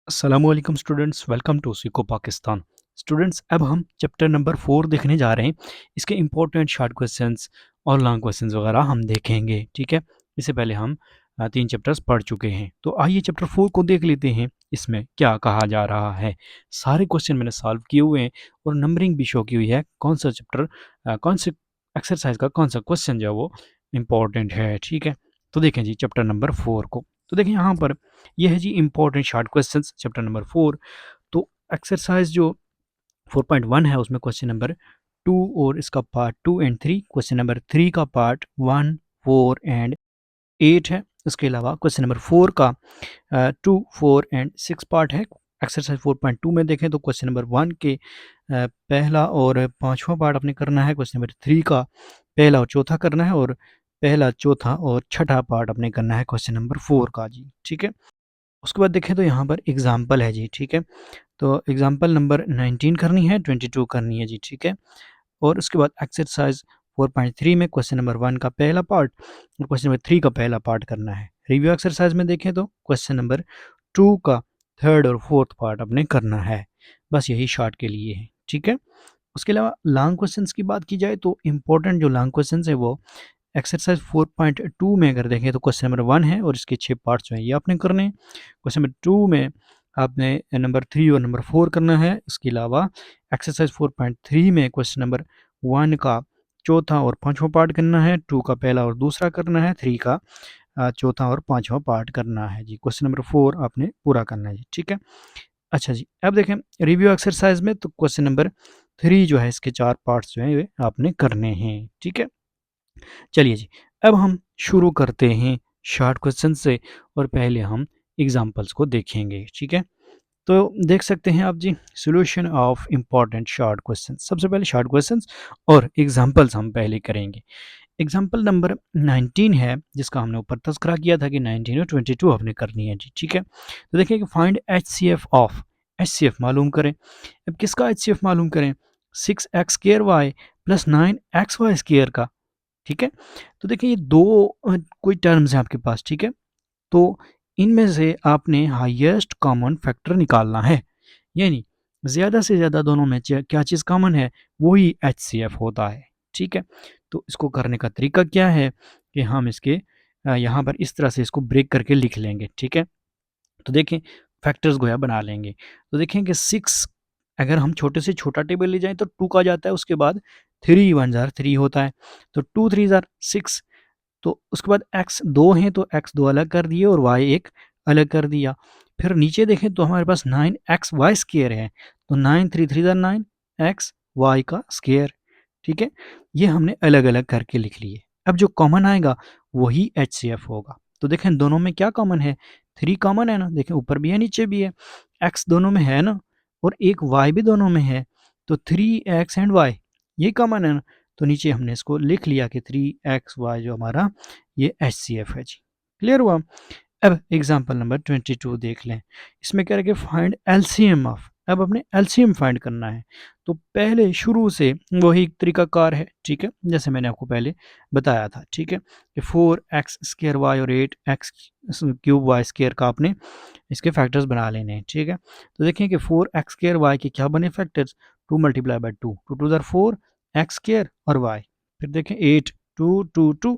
अस्सलामुअलैकुम students, welcome to Seekho Pakistan. Students, अब हम चैप्टर नंबर 4 देखने जा रहे हैं। इसके इम्पोर्टेंट शॉर्ट क्वेश्चंस और लॉन्ग क्वेश्चंस वगैरह हम देखेंगे। ठीक है, इससे पहले हम 3 चैप्टर्स पढ़ चुके हैं, तो आइए चैप्टर 4 को देख लेते हैं। इसमें क्या कहा जा रहा है। सारे क्वेश्चन मैंने सॉल्व किए हुए हैं और नंबरिंग भी शो की हुई है। कौन सा चैप्टर, कौन से एक्सरसाइज का कौन सा क्वेश्चन जो है वो इम्पोर्टेंट है। ठीक है, तो देखें जी चैप्टर नंबर 4 को। तो देखिए यहाँ पर ये है जी important short questions chapter number 4। तो एक्सरसाइज जो 4.1 है उसमें क्वेश्चन नंबर 2 और इसका पार्ट 2 एंड 3, क्वेश्चन नंबर 3 का पार्ट 1, 4 एंड 8 है। इसके अलावा क्वेश्चन नंबर 4 का 2, 4 एंड 6 पार्ट है। एक्सरसाइज 4.2 में देखें तो क्वेश्चन नंबर 1 के पहला और पांचवा पार्ट अपने करना है। क्वेश्चन नंबर 3 का पहला और चौथा करना है, और पहला, चौथा और छठा पार्ट अपने करना है क्वेश्चन नंबर 4 का जी। ठीक है, उसके बाद देखें तो यहाँ पर एग्जाम्पल है जी। ठीक है, तो एग्जाम्पल नंबर 19 करनी है, 22 करनी है जी। ठीक है, और उसके बाद एक्सरसाइज 4.3 में क्वेश्चन नंबर 1 का पहला पार्ट और क्वेश्चन नंबर 3 का पहला पार्ट करना है। रिव्यू एक्सरसाइज में देखें तो क्वेश्चन नंबर 2 का थर्ड और फोर्थ पार्ट अपने करना है। बस यही शॉर्ट के लिए है। ठीक है, उसके अलावा लॉन्ग क्वेश्चंस की बात की जाए तो इंपॉर्टेंट जो लॉन्ग क्वेश्चंस है वो एक्सरसाइज 4.2 में अगर देखें तो क्वेश्चन नंबर 1 है और इसके 6 पार्ट्स हैं, ये आपने करने हैं। क्वेश्चन नंबर 2 में आपने नंबर 3 और नंबर 4 करना है। इसके अलावा एक्सरसाइज 4.3 में क्वेश्चन नंबर 1 का चौथा और पांचवा पार्ट करना है, 2 का पहला और दूसरा करना है, 3 का चौथा और पांचवा पार्ट करना है जी। क्वेश्चन नंबर 4 आपने पूरा करना है जी। ठीक है, अच्छा जी, अब देखें रिव्यू एक्सरसाइज में तो क्वेश्चन नंबर 3 जो है इसके 4 पार्ट्स जो हैं वे आपने करने हैं। ठीक है, चलिए जी, अब हम शुरू करते हैं शॉर्ट क्वेश्चन से, और पहले हम एग्जांपल्स को देखेंगे। ठीक है, तो देख सकते हैं आप जी, solution of important short questions. सबसे पहले शॉर्ट क्वेश्चंस और एग्जांपल्स हम पहले करेंगे। एग्जांपल नंबर 19 है, जिसका हमने ऊपर तज़किरा किया था कि 19 और 22 हमने करनी है जी। ठीक है, तो देखिए कि फाइंड एचसीएफ ऑफ, एचसीएफ मालूम करें। अब किसका एचसीएफ मालूम करें? 6x square Y plus 9xy square का। ठीक है, तो देखिए ये दो कोई टर्म्स हैं आपके पास। ठीक है, तो इनमें से आपने हाईएस्ट कॉमन फैक्टर निकालना है, यानी ज़्यादा से ज़्यादा दोनों में क्या चीज़ कॉमन है, वही एचसीएफ होता है। ठीक है, तो इसको करने का तरीका क्या है कि हम इसके यहाँ पर इस तरह से इसको ब्रेक करके लिख लेंगे। ठीक है, तो देखें फैक्टर्स गोया बना लेंगे। तो देखें कि 6 अगर हम छोटे से छोटा टेबल ले जाएँ तो 2 का जाता है, उसके बाद 3 1 ज़ार 3 होता है, तो 2 3 ज़ार 6। तो उसके बाद x 2 हैं तो x 2 अलग कर दिए और y 1 अलग कर दिया। फिर नीचे देखें तो हमारे पास 9xy स्क्वायर है, तो 9 3 3 ज़ार 9 x y का स्क्वायर। ठीक है, ये हमने अलग-अलग करके लिख लिए। अब जो कॉमन आएगा वही एचसीएफ होगा। तो देखें दोनों में क्या कॉमन है? 3 कॉमन है ना, देखें ऊपर भी है नीचे भी है। x दोनों में है ना, और एक y भी दोनों में है, तो 3x एंड y ये कॉमन है ना, तो नीचे हमने इसको लिख लिया कि 3xy जो हमारा ये एचसीएफ है जी। क्लियर हुआ? अब एग्जांपल नंबर 22 देख लें। इसमें कह रहा है कि फाइंड एलसीएम ऑफ, अब अपने एलसीएम फाइंड करना है। तो पहले शुरू से वही तरीकाकार है। ठीक है, जैसे मैंने आपको पहले बताया था। ठीक है, कि 4x स्क्वायर वाई और 8x क्यूब वाई स्क्वायर का आपने इसके फैक्टर्स बना लेने हैं। ठीक है, तो देखें कि 4x स्क्वायर वाई के क्या बने फैक्टर्स? 2 मल्टीप्लाई बाई 2, 2 2 ज़ार 4 एक्स स्क्वायर और वाई। फिर देखें 8 2 2 2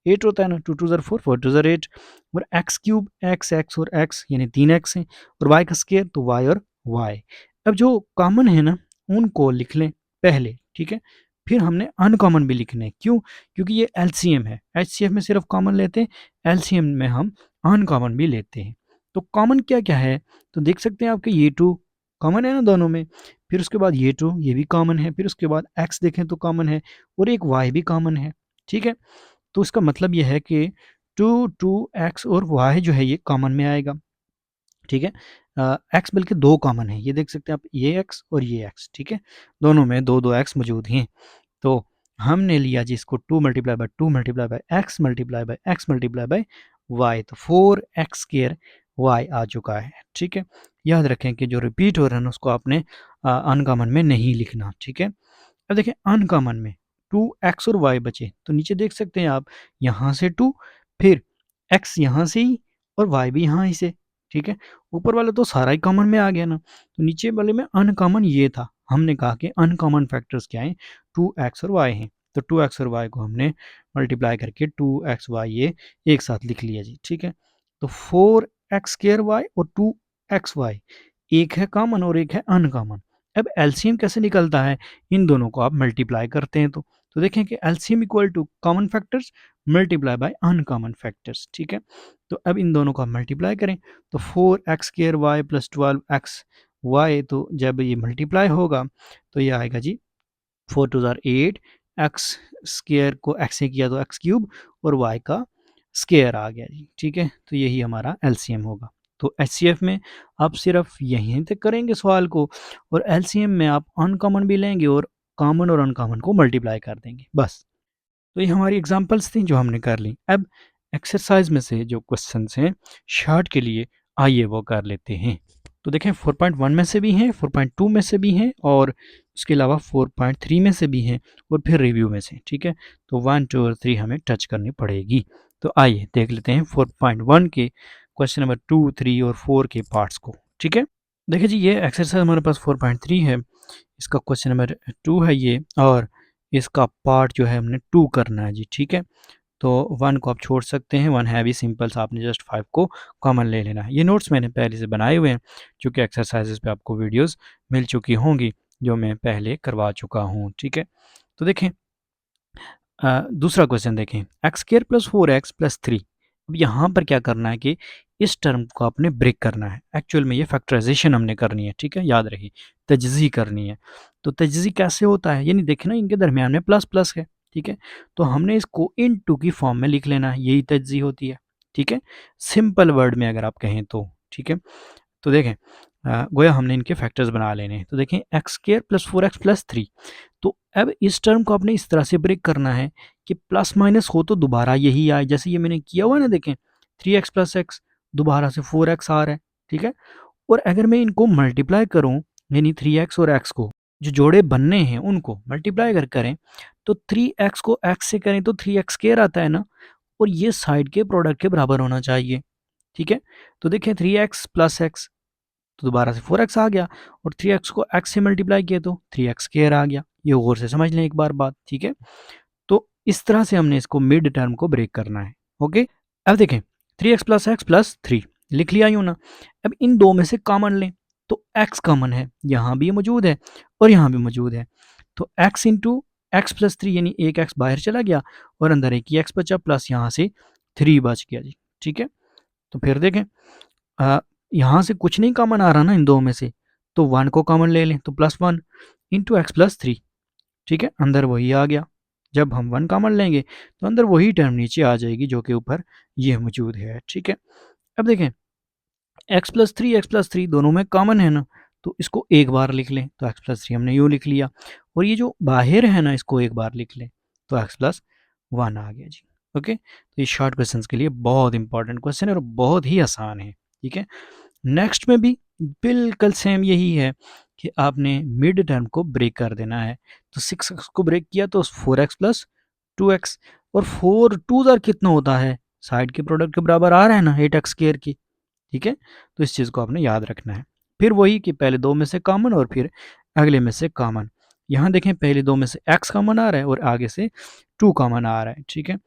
8 होता है ना, 2 2 ज़ार 4 4 2 ज़ार 8, और एक्स क्यूब एक्स एक्स और एक्स यानी 3x है, और वाई का स्क्वायर तो वाई और वाई। अब जो कॉमन है ना उनको लिख लें पहले। ठीक है, फिर हमने अनकॉमन भी लिखने हैं। क्यों? क्योंकि ये एलसीएम है, एचसीएफ में सिर्फ कॉमन लेते हैं, एलसीएम में हम अनकॉमन भी लेते हैं। तो कॉमन क्या क्या है? तो देख सकते हैं आपके ये 2 कॉमन है ना दोनों में, फिर उसके बाद ये 2 ये भी कॉमन है, फिर उसके बाद एक्स देखें तो कॉमन है, और एक वाई भी कॉमन है। ठीक है, तो इसका मतलब ये है कि 2 2 एक्स और वाई जो है ये कॉमन में आएगा। ठीक है, एक्स बल्कि 2 कॉमन है, ये देख सकते हैं आप, ये एक्स और ये एक्स। ठीक है, दोनों में 2 2 एक्स मौजूद हैं। तो हमने लिया जी इसको 2 multiply by 2 multiply by X multiply by X multiply by Y, तो 4x स्क्वायर वाई आ चुका है। ठीक है, याद रखें कि जो रिपीट हो रहा है ना उसको आपने अनकॉमन में नहीं लिखना। ठीक है, अब देखें अनकॉमन में 2x और y बचे, तो नीचे देख सकते हैं आप, यहाँ से 2, फिर x यहाँ से ही और y भी यहाँ ही से। ठीक है। ऊपर वाला तो सारा ही कॉमन में आ गया ना, तो नीचे वाले में अनकॉमन ये था। हमने कहा कि अनकॉमन फैक्टर्स क्या हैं, 2x और y हैं। तो 2x और y को हमने मल्टीप्लाई करके 2xy ये एक साथ लिख लिया जी, ठीक है। तो 4x² और 2xy एक है कॉमन और एक है अनकॉमन। अब एलसीएम कैसे निकलता है, इन दोनों को आप मल्टीप्लाई करते हैं तो देखें कि LCM equal to common factors multiply by uncommon factors, ठीक है। तो अब इन दोनों को आप मल्टीप्लाई करें तो 4x² प्लस 12xy, तो जब ये मल्टीप्लाई होगा तो ये आएगा जी 4 2 8, एक्स स्क्र को x से किया तो x³ और y का स्क्र आ गया जी, ठीक है। तो यही हमारा एलसीएम होगा। तो एचसीएफ में आप सिर्फ यहीं तक करेंगे सवाल को, और एलसीएम में आप अनकॉमन भी लेंगे और कॉमन और अनकॉमन को मल्टीप्लाई कर देंगे बस। तो ये हमारी एग्जांपल्स थी जो हमने कर ली। अब एक्सरसाइज में से जो क्वेश्चंस हैं शार्ट के लिए, आइए वो कर लेते हैं। तो देखें 4.1 में से भी हैं, 4.2 में से भी हैं, और उसके अलावा 4.3 में से भी हैं, और फिर रिव्यू में से, ठीक है। तो 1 2 और 3 हमें टच करनी पड़ेगी। तो आइए देख लेते हैं 4.1 के क्वेश्चन नंबर 2 3 और 4 के पार्ट्स को, ठीक है। देखिए जी, ये एक्सरसाइज हमारे पास 4.3 है, इसका क्वेश्चन नंबर 2 है ये, और इसका पार्ट जो है हमने 2 करना है जी, ठीक है। तो 1 को आप छोड़ सकते हैं, 1 है भी सिंपल सा, आपने जस्ट 5 को कॉमन ले लेना है। ये नोट्स मैंने पहले से बनाए हुए हैं, चूँकि एक्सरसाइजेस पे आपको वीडियोस मिल चुकी होंगी, जो मैं पहले करवा चुका हूँ, ठीक है। तो देखें दूसरा क्वेश्चन देखें, x² प्लस 4x प्लस 3। अब यहाँ पर क्या करना है कि इस टर्म को आपने ब्रेक करना है। एक्चुअल में ये फैक्टराइजेशन हमने करनी है, ठीक है, याद रखिए, तजज़ी करनी है। तो तजज़ी कैसे होता है, यानी देखें ना, इनके दरमियान में प्लस प्लस है, ठीक है। तो हमने इसको इन टू की फॉर्म में लिख लेना है, यही तजज़ी होती है, ठीक है। सिंपल वर्ड में अगर आप कहें तो, ठीक है। तो देखें गोया हमने इनके फैक्टर्स बना लेने हैं। तो देखें x² प्लस 4x प्लस 3। तो अब इस टर्म को आपने इस तरह से ब्रेक करना है कि प्लस माइनस हो तो दोबारा यही आए, जैसे ये मैंने किया हुआ है ना, देखें 3x प्लस x दोबारा से 4x आ रहा है, ठीक है। और अगर मैं इनको मल्टीप्लाई करूं, यानी 3x और x को जो जोड़े बनने हैं उनको मल्टीप्लाई कर करें, तो 3x को x से करें तो 3x² आता है ना, और ये साइड के प्रोडक्ट के बराबर होना चाहिए, ठीक है। तो देखें 3x प्लस x, तो दोबारा से 4x आ गया, और 3x को x से मल्टीप्लाई किया तो 3x² आ गया। ये गौर से समझ लें एक बार बात, ठीक है। तो इस तरह से हमने इसको मिड टर्म को ब्रेक करना है, ओके। अब देखें 3x प्लस एक्स प्लस 3 लिख लिया यूँ ना। अब इन दो में से कॉमन लें, तो x कॉमन है, यहाँ भी मौजूद है और यहाँ भी मौजूद है। तो x इंटू एक्स प्लस 3, यानी एक x बाहर चला गया और अंदर एक ही x बचा, प्लस यहाँ से 3 बच गया जी, ठीक है। तो फिर देखें यहाँ से कुछ नहीं कॉमन आ रहा ना इन दो में से, तो 1 को कॉमन ले लें, तो प्लस 1 इंटू एक्स प्लस 3, ठीक है, अंदर वही आ गया। जब हम 1 कॉमन लेंगे तो अंदर वही टर्म नीचे आ जाएगी जो कि ऊपर ये मौजूद है, ठीक है। अब देखें एक्स प्लस थ्री दोनों में कॉमन है ना, तो इसको एक बार लिख लें, तो एक्स प्लस 3 हमने यूँ लिख लिया, और ये जो बाहर है ना इसको एक बार लिख लें, तो एक्स प्लस 1 आ गया जी, ओके। तो ये शॉर्ट क्वेश्चन के लिए बहुत इंपॉर्टेंट क्वेश्चन है और बहुत ही आसान है, ठीक है। नेक्स्ट में भी बिल्कुल सेम यही है कि आपने मिड टर्म को ब्रेक कर देना है। तो 6x को ब्रेक किया तो 4x प्लस 2x, और 4 2 ज़र कितना होता है, साइड के प्रोडक्ट के बराबर आ रहा है ना 8x² की, ठीक है। तो इस चीज़ को आपने याद रखना है। फिर वही कि पहले दो में से कॉमन और फिर अगले में से कॉमन। यहाँ देखें पहले दो में से x कॉमन आ रहा है और आगे से 2 कॉमन आ रहा है, ठीक है।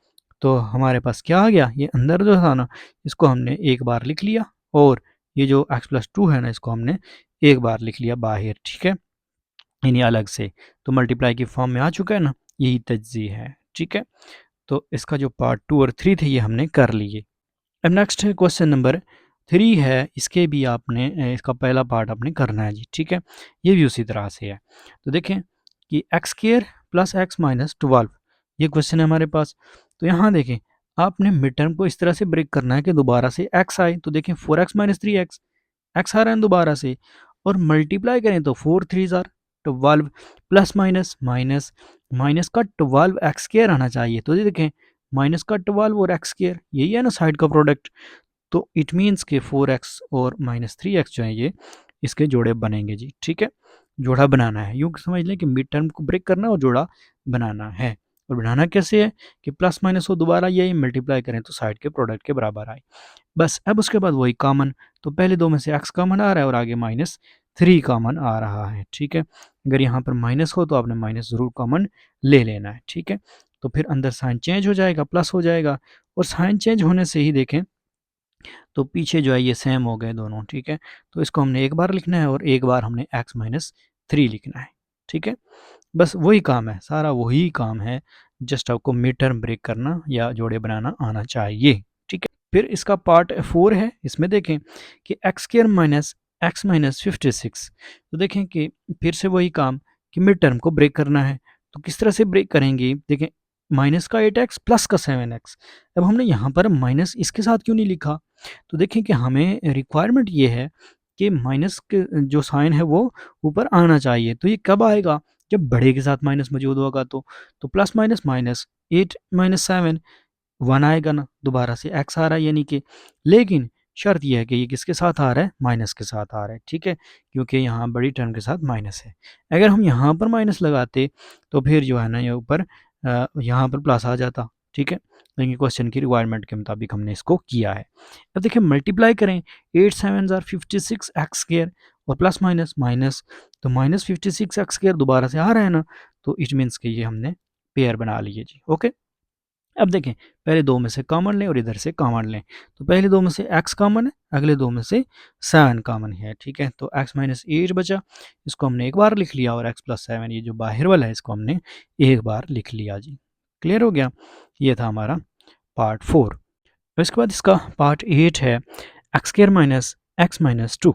तो हमारे पास क्या आ गया, ये अंदर जो था ना इसको हमने एक बार लिख लिया, और ये जो x प्लस 2 है ना इसको हमने एक बार लिख लिया बाहर, ठीक है, यानी अलग से। तो मल्टीप्लाई की फॉर्म में आ चुका है ना, यही तज्ज़ी है, ठीक है। तो इसका जो पार्ट 2 और 3 थे ये हमने कर लिए। अब नेक्स्ट है क्वेश्चन नंबर 3 है, इसके भी आपने इसका पहला पार्ट आपने करना है जी, ठीक है। ये भी उसी तरह से है। तो देखें कि x² प्लस एक्स माइनस 12, ये क्वेश्चन है हमारे पास। तो यहाँ देखें आपने मिड टर्म को इस तरह से ब्रेक करना है कि दोबारा से x आए, तो देखें 4x माइनस 3x, एक्स आ रहा है दोबारा से, और मल्टीप्लाई करें तो 4 3 ज़ार 12, प्लस माइनस माइनस, माइनस का 12x² आना चाहिए। तो ये देखें माइनस का 12 और x² यही है ना साइड का प्रोडक्ट, तो इट मीन्स के 4x और माइनस 3x जो है ये इसके जोड़े बनेंगे जी, ठीक है। जोड़ा बनाना है, यूँ समझ लें कि मिड टर्म को ब्रेक करना है और जोड़ा बनाना है। और बनाना कैसे है कि प्लस माइनस हो दोबारा, ये मल्टीप्लाई करें तो साइड के प्रोडक्ट के बराबर आए। बस अब उसके बाद वही कॉमन, तो पहले दो में से x कॉमन आ रहा है और आगे -3 कॉमन आ रहा है, ठीक है। अगर यहाँ पर माइनस हो तो आपने माइनस ज़रूर कॉमन ले लेना है, ठीक है। तो फिर अंदर साइन चेंज हो जाएगा, प्लस हो जाएगा, और साइन चेंज होने से ही देखें तो पीछे जो है ये सेम हो गए दोनों, ठीक है। तो इसको हमने एक बार लिखना है और एक बार हमने x-3 लिखना है, ठीक है। बस वही काम है, सारा वही काम है, जस्ट आपको मिड टर्म ब्रेक करना या जोड़े बनाना आना चाहिए, ठीक है। फिर इसका पार्ट 4 है, इसमें देखें कि x square minus x minus 56, तो देखें कि फिर से वही काम कि मिड टर्म को ब्रेक करना है। तो किस तरह से ब्रेक करेंगे, देखें माइनस का 8x प्लस का 7x। अब हमने यहाँ पर माइनस इसके साथ क्यों नहीं लिखा, तो देखें कि हमें रिक्वायरमेंट ये है कि माइनस के जो साइन है वो ऊपर आना चाहिए। तो ये कब आएगा, जब बड़े के साथ माइनस मौजूद होगा। तो प्लस माइनस माइनस 8 माइनस 7 1 आएगा ना, दोबारा से x आ रहा है यानी कि, लेकिन शर्त यह है कि ये किसके साथ आ रहा है, माइनस के साथ आ रहा है, ठीक है, क्योंकि यहाँ बड़ी टर्म के साथ माइनस है। अगर हम यहाँ पर माइनस लगाते तो फिर जो है ना ये ऊपर यहाँ पर प्लस आ जाता, ठीक है। लेकिन क्वेश्चन की रिक्वायरमेंट के मुताबिक हमने इसको किया है। अब देखिए मल्टीप्लाई करें, 8 7 ज़ार 56 एक्स स्क्वायर और प्लस माइनस माइनस, तो माइनस 56 एक्स स्क्वायर दोबारा से आ रहा है ना, तो इट मीन्स कि ये हमने पेयर बना लिए जी, ओके। अब देखें पहले दो में से कॉमन लें और इधर से कॉमन लें, तो पहले दो में से x कॉमन है, अगले दो में से 7 कॉमन है, ठीक है। तो x माइनस 8 बचा, इसको हमने एक बार लिख लिया, और x प्लस 7 ये जो बाहर वाला है इसको हमने एक बार लिख लिया जी। क्लियर हो गया, ये था हमारा पार्ट 4। इसके बाद इसका पार्ट 8 है, x square minus x minus 2।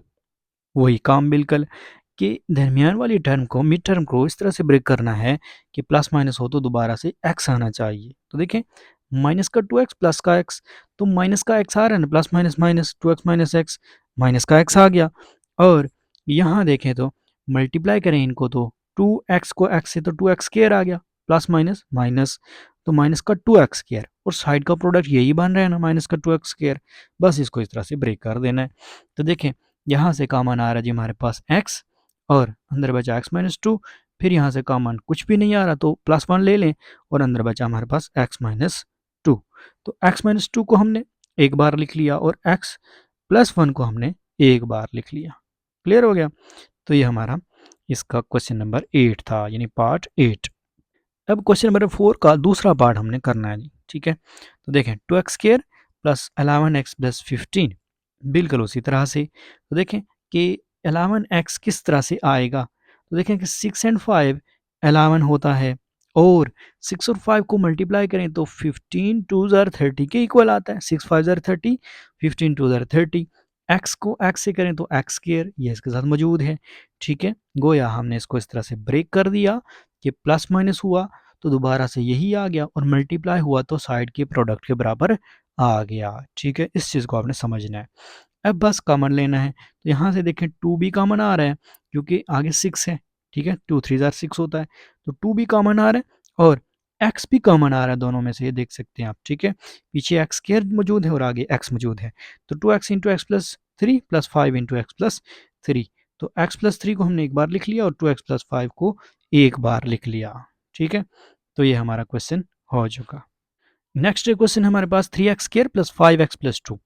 वही काम बिल्कुल कि दरमियान वाली टर्म को, मिड टर्म को इस तरह से ब्रेक करना है कि प्लस माइनस हो तो दोबारा से x आना चाहिए। तो देखें माइनस का 2x प्लस का x, तो माइनस का x आ रहा है ना, plus minus minus 2x minus x, minus का x आ गया। और यहाँ देखें तो मल्टीप्लाई करें इनको, तो 2x को x से तो 2x स्क्वायर आ गया, प्लस माइनस माइनस, तो माइनस का 2x स्क्वायर, और साइड का प्रोडक्ट यही बन रहा है ना, माइनस का 2x स्क्वायर। बस इसको इस तरह से ब्रेक कर देना है। तो देखें यहाँ से कॉमन आ रहा है जी हमारे पास x, और अंदर बचा x माइनस 2। फिर यहाँ से कॉमन कुछ भी नहीं आ रहा तो प्लस 1 ले लें, और अंदर बचा हमारे पास x माइनस 2। तो x माइनस 2 को हमने एक बार लिख लिया और x प्लस 1 को हमने एक बार लिख लिया। क्लियर हो गया, तो ये हमारा इसका क्वेश्चन नंबर 8 था, यानी पार्ट 8। अब क्वेश्चन नंबर 4 का दूसरा पार्ट हमने करना है जी, ठीक है। तो देखें 2x square plus 11x plus 15, बिल्कुल उसी तरह से। तो देखें कि 11x किस तरह से आएगा, तो देखें कि 6 एंड 5 11 होता है, और 6 और 5 को मल्टीप्लाई करें तो 15 2 ज़ार 30 के इक्वल आता है, 6 5 ज़ार 30, 15 2 ज़ार 30। x को x से करें तो x स्क्वायर, ये इसके साथ मौजूद है, ठीक है। गोया हमने इसको इस तरह से ब्रेक कर दिया कि प्लस माइनस हुआ तो दोबारा से यही आ गया, और मल्टीप्लाई हुआ तो साइड के प्रोडक्ट के बराबर आ गया, ठीक है। इस चीज़ को आपने समझना है। अब बस कॉमन लेना है, तो यहाँ से देखें 2 भी कॉमन आ रहा है क्योंकि आगे 6 है, ठीक है, 2 3 ज़ार 6 होता है, तो 2 भी कॉमन आ रहा है और x भी कॉमन आ रहा है दोनों में से, ये देख सकते हैं आप, ठीक है। पीछे एक्स स्क्वायर मौजूद है और आगे x मौजूद है, तो 2x into x plus 3 plus 5 into x plus 3। तो x प्लस 3 को हमने एक बार लिख लिया और 2x प्लस 5 को एक बार लिख लिया, ठीक है। तो ये हमारा क्वेश्चन हो चुका। नेक्स्ट क्वेश्चन हमारे पास 3x square plus 5x plus 2,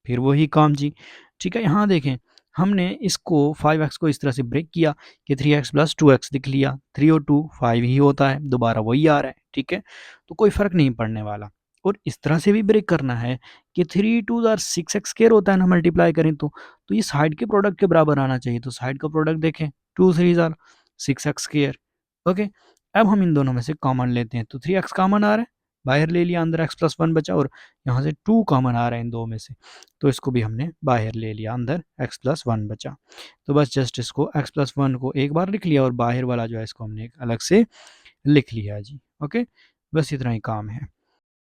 फिर वही काम जी, ठीक है। यहाँ देखें हमने इसको 5x को इस तरह से ब्रेक किया कि 3x प्लस 2x लिख लिया, 3 और 2 5 ही होता है, दोबारा वही आ रहा है, ठीक है। तो कोई फ़र्क नहीं पड़ने वाला। और इस तरह से भी ब्रेक करना है कि 3 2 ज़ार 6x स्क्वायर होता है ना, मल्टीप्लाई करें तो ये साइड के प्रोडक्ट के बराबर आना चाहिए। तो साइड का प्रोडक्ट देखें, 2 3 ज़ार 6x स्क्वायर, ओके। अब हम इन दोनों में से कॉमन लेते हैं, तो 3x कॉमन आ रहा है, बाहर ले लिया, अंदर x प्लस 1 बचा, और यहाँ से 2 कॉमन आ रहा है इन दो में से, तो इसको भी हमने बाहर ले लिया, अंदर x प्लस 1 बचा। तो बस जस्ट इसको x प्लस 1 को एक बार लिख लिया और बाहर वाला जो है इसको हमने एक अलग से लिख लिया जी, ओके। बस इतना ही काम है।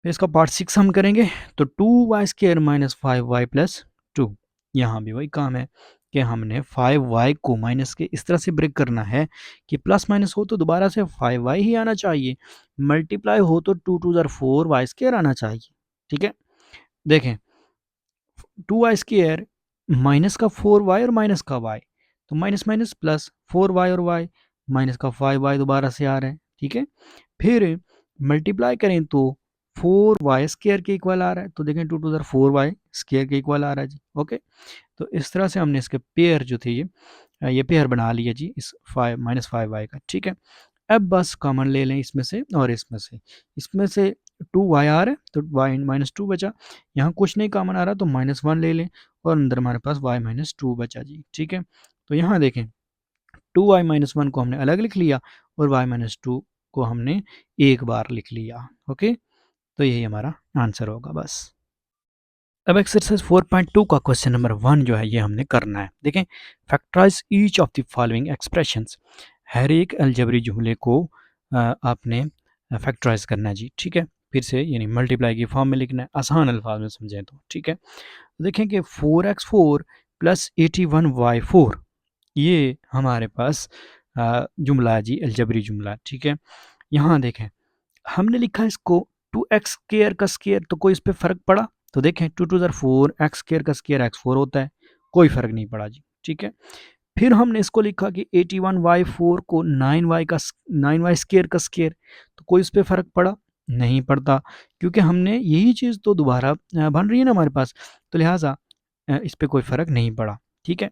फिर इसका पार्ट 6 हम करेंगे, तो 2y square minus 5y plus 2। यहाँ भी वही काम है कि हमने 5y को माइनस के इस तरह से ब्रेक करना है कि प्लस माइनस हो तो दोबारा से 5y ही आना चाहिए, मल्टीप्लाई हो तो 2 2 ज़ार 4y स्क्वायर आना चाहिए, ठीक है। देखें 2y स्क्वायर माइनस का 4y और माइनस का y, तो माइनस माइनस प्लस 4y और y, माइनस का 5y दोबारा से आ रहा है, ठीक है। फिर मल्टीप्लाई करें तो फोर वाई स्केयर के इक्वल आ रहा है, तो देखें 2 टू द 4 वाई स्केयर के इक्वल आ रहा है जी। ओके, तो इस तरह से हमने इसके पेयर जो थे ये पेयर बना लिया जी इस 5 - 5 वाई का। ठीक है, अब बस कॉमन ले लें इसमें से और इसमें से 2 वाई आ रहा है तो y - 2 बचा। यहाँ कुछ नहीं कॉमन आ रहा तो -1 ले लें और अंदर हमारे पास y - 2 बचा जी। ठीक है, तो यहाँ देखें 2y - 1 को हमने अलग लिख लिया और y - 2 को हमने एक बार लिख लिया। ओके, तो यही हमारा आंसर होगा बस। अब एक्सरसाइज 4.2 का क्वेश्चन नंबर 1 जो है ये हमने करना है। देखें, factorize each of the following expressions. हर एक अलजेब्रिक जुमले को आपने फैक्टराइज करना है जी। ठीक है, फिर से यानी मल्टीप्लाई की फॉर्म में लिखना है, आसान अल्फाज में समझें तो। ठीक है, तो देखें कि 4x4 प्लस 81y4 ये हमारे पास जुमला है जी, अलजेब्रिक जुमला। ठीक है, यहाँ देखें हमने लिखा है इसको 2x स्क्वायर का स्क्वायर, तो कोई इस पर फर्क पड़ा? तो देखें 2 टू द 4 एक्स स्क्वायर का स्क्वायर x4 होता है, कोई फर्क नहीं पड़ा जी। ठीक है, फिर हमने इसको लिखा कि 81y4 को 9y स्क्वायर का स्क्वायर, तो कोई इस पर फर्क पड़ा? नहीं पड़ता, क्योंकि हमने यही चीज़ तो दोबारा बन रही है ना हमारे पास, तो लिहाजा इस पर कोई फर्क नहीं पड़ा। ठीक है,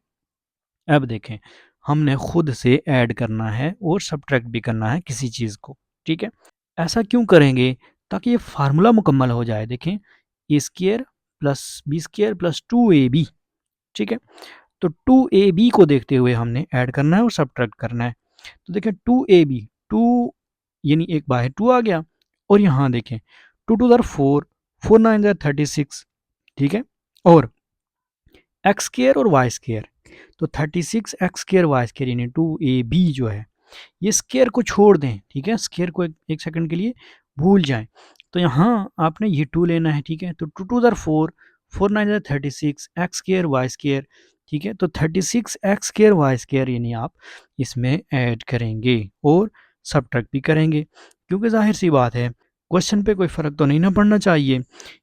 अब देखें हमने खुद से ऐड करना है और सब्ट्रैक्ट भी करना है किसी चीज़ को। ठीक है, ऐसा क्यों करेंगे? ताकि ये फार्मूला मुकम्मल हो जाए। देखें, a square plus B square plus 2ab। ठीक है, तो 2ab को देखते हुए हमने ऐड करना है और सब्ट्रैक्ट करना है। तो देखें 2ab, 2 यानी एक बाहर 2 आ गया, और यहाँ देखें 2 टू द 4, 4 9 36। ठीक है, और एक्स स्क्र और वाई स्क्र, तो 36 एक्स स्क्र वाई स्क्र यानी 2ab जो है ये स्क्वायर को छोड़ दें। ठीक है, स्क्वायर को एक सेकंड के लिए भूल जाएं, तो यहाँ आपने ये 2 लेना है। ठीक है, तो 2 to the 4, 4 9 36 X square Y square. ठीक है, तो 36 एक्स स्क्वायर वाई स्क्वायर यानी आप इसमें ऐड करेंगे और सब्ट्रैक्ट भी करेंगे, क्योंकि जाहिर सी बात है क्वेश्चन पे कोई फ़र्क तो नहीं ना पड़ना चाहिए,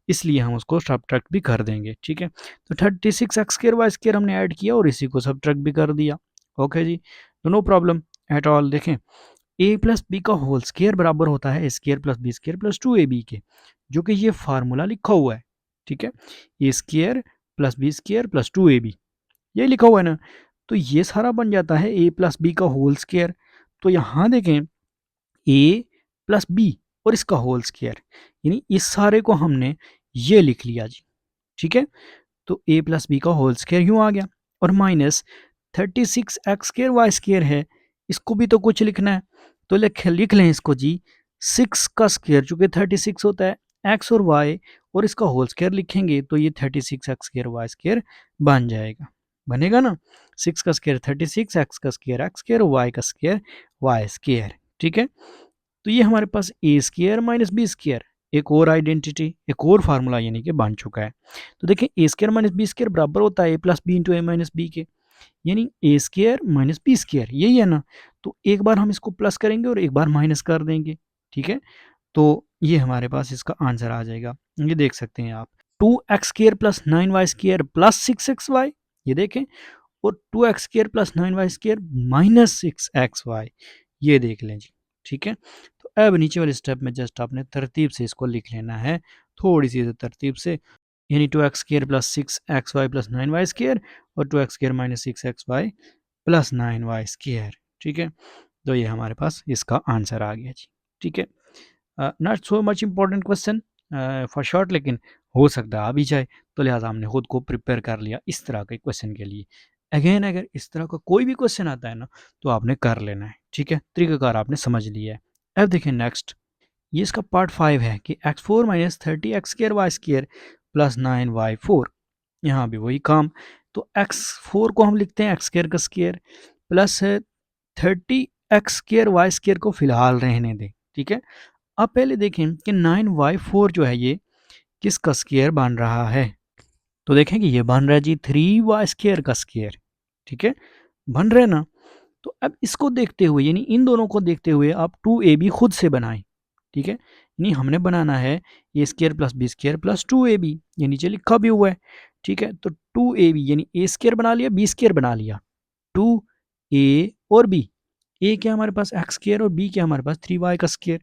इसलिए हम उसको सब्ट्रैक्ट भी कर देंगे। ठीक है, तो 36 एक्स स्क्वायर वाई स्क्वायर हमने ऐड किया और इसी को सब्ट्रैक्ट भी कर दिया। ओके जी, तो नो प्रॉब्लम एट ऑल। देखें ए प्लस बी का होल स्क्वायर बराबर होता है a square plus b square plus 2ab के, जो कि ये फार्मूला लिखा हुआ है। ठीक है, a square plus b square plus 2ab ये लिखा हुआ है ना, तो ये सारा बन जाता है ए प्लस बी का होल स्क्वायर। तो यहाँ देखें ए प्लस बी और इसका होल स्क्वायर, यानी इस सारे को हमने ये लिख लिया जी। ठीक है, तो ए प्लस बी का होल स्क्वायर यूँ आ गया, और minus 36 X square Y square है, इसको भी तो कुछ लिखना है, तो लिख लें इसको जी 6 का स्क्वायर, चूँकि 36 होता है, एक्स और वाई और इसका होल स्क्वायर लिखेंगे तो ये 36 एक्स स्क्वायर वाई स्क्वायर बन जाएगा। बनेगा ना, 6 का स्क्वायर 36, एक्स स्क्वायर और वाई का स्क्वायर वाई स्क्वायर। ठीक है, तो ये हमारे पास ए स्क्वायर माइनस बी स्क्वायर एक और आइडेंटिटी, एक और फार्मूला यानी कि बन चुका है। तो देखें a square minus B square बराबर होता है ए plus B into A minus B के, यानी a square minus B square, यही है ना। तो एक बार हम इसको प्लस करेंगे और एक बार माइनस कर देंगे। ठीक है, तो ये हमारे पास इसका आंसर आ जाएगा, ये देख सकते हैं आप। 2x square plus 9y square plus 6xy, ये देखें, और 2x square plus 9y square minus 6xy, ये देख लें जी। ठीक है, तो अब नीचे वाले स्टेप में जस्ट आपने तरतीब से इसको लिख लेना है, थोड़ी सी तरतीब से, यानी 2x square plus 6xy plus 9y square और 2x square minus 6xy plus 9y square. ठीक है, तो ये हमारे पास इसका आंसर आ गया जी। ठीक है, not so much important question for short, लेकिन हो सकता है आ भी जाए, तो लिहाजा हमने खुद को प्रिपेयर कर लिया इस तरह के क्वेश्चन के लिए। अगेन अगर इस तरह का कोई भी क्वेश्चन आता है ना, तो आपने कर लेना है। ठीक है, तरीकाकार आपने समझ लिया है। अब देखिए नेक्स्ट, ये इसका पार्ट 5 है कि x4 minus 30 X square Y square plus 9y4, यहाँ भी वही काम। तो x4 को हम लिखते हैं एक्स स्क्र का square plus 30 X square Y square को फिलहाल रहने दें। ठीक है, अब पहले देखें कि 9y4 जो है ये किसका स्क्वायर बन रहा है, तो देखें कि ये बन रहा है जी 3y स्क्वायर का स्क्वायर। ठीक है, बन रहे ना, तो अब इसको देखते हुए यानी इन दोनों को देखते हुए आप 2ab खुद से बनाएं। ठीक है, यानी हमने बनाना है a square plus b square plus 2ab, ये नीचे लिखा भी हुआ है। ठीक है, तो 2ab यानी ए स्क्वायर बना लिया, बी स्क्वायर बना लिया, 2a और b, ए क्या हमारे पास एक्स स्क्वायर और बी क्या हमारे पास 3y का स्क्वायर।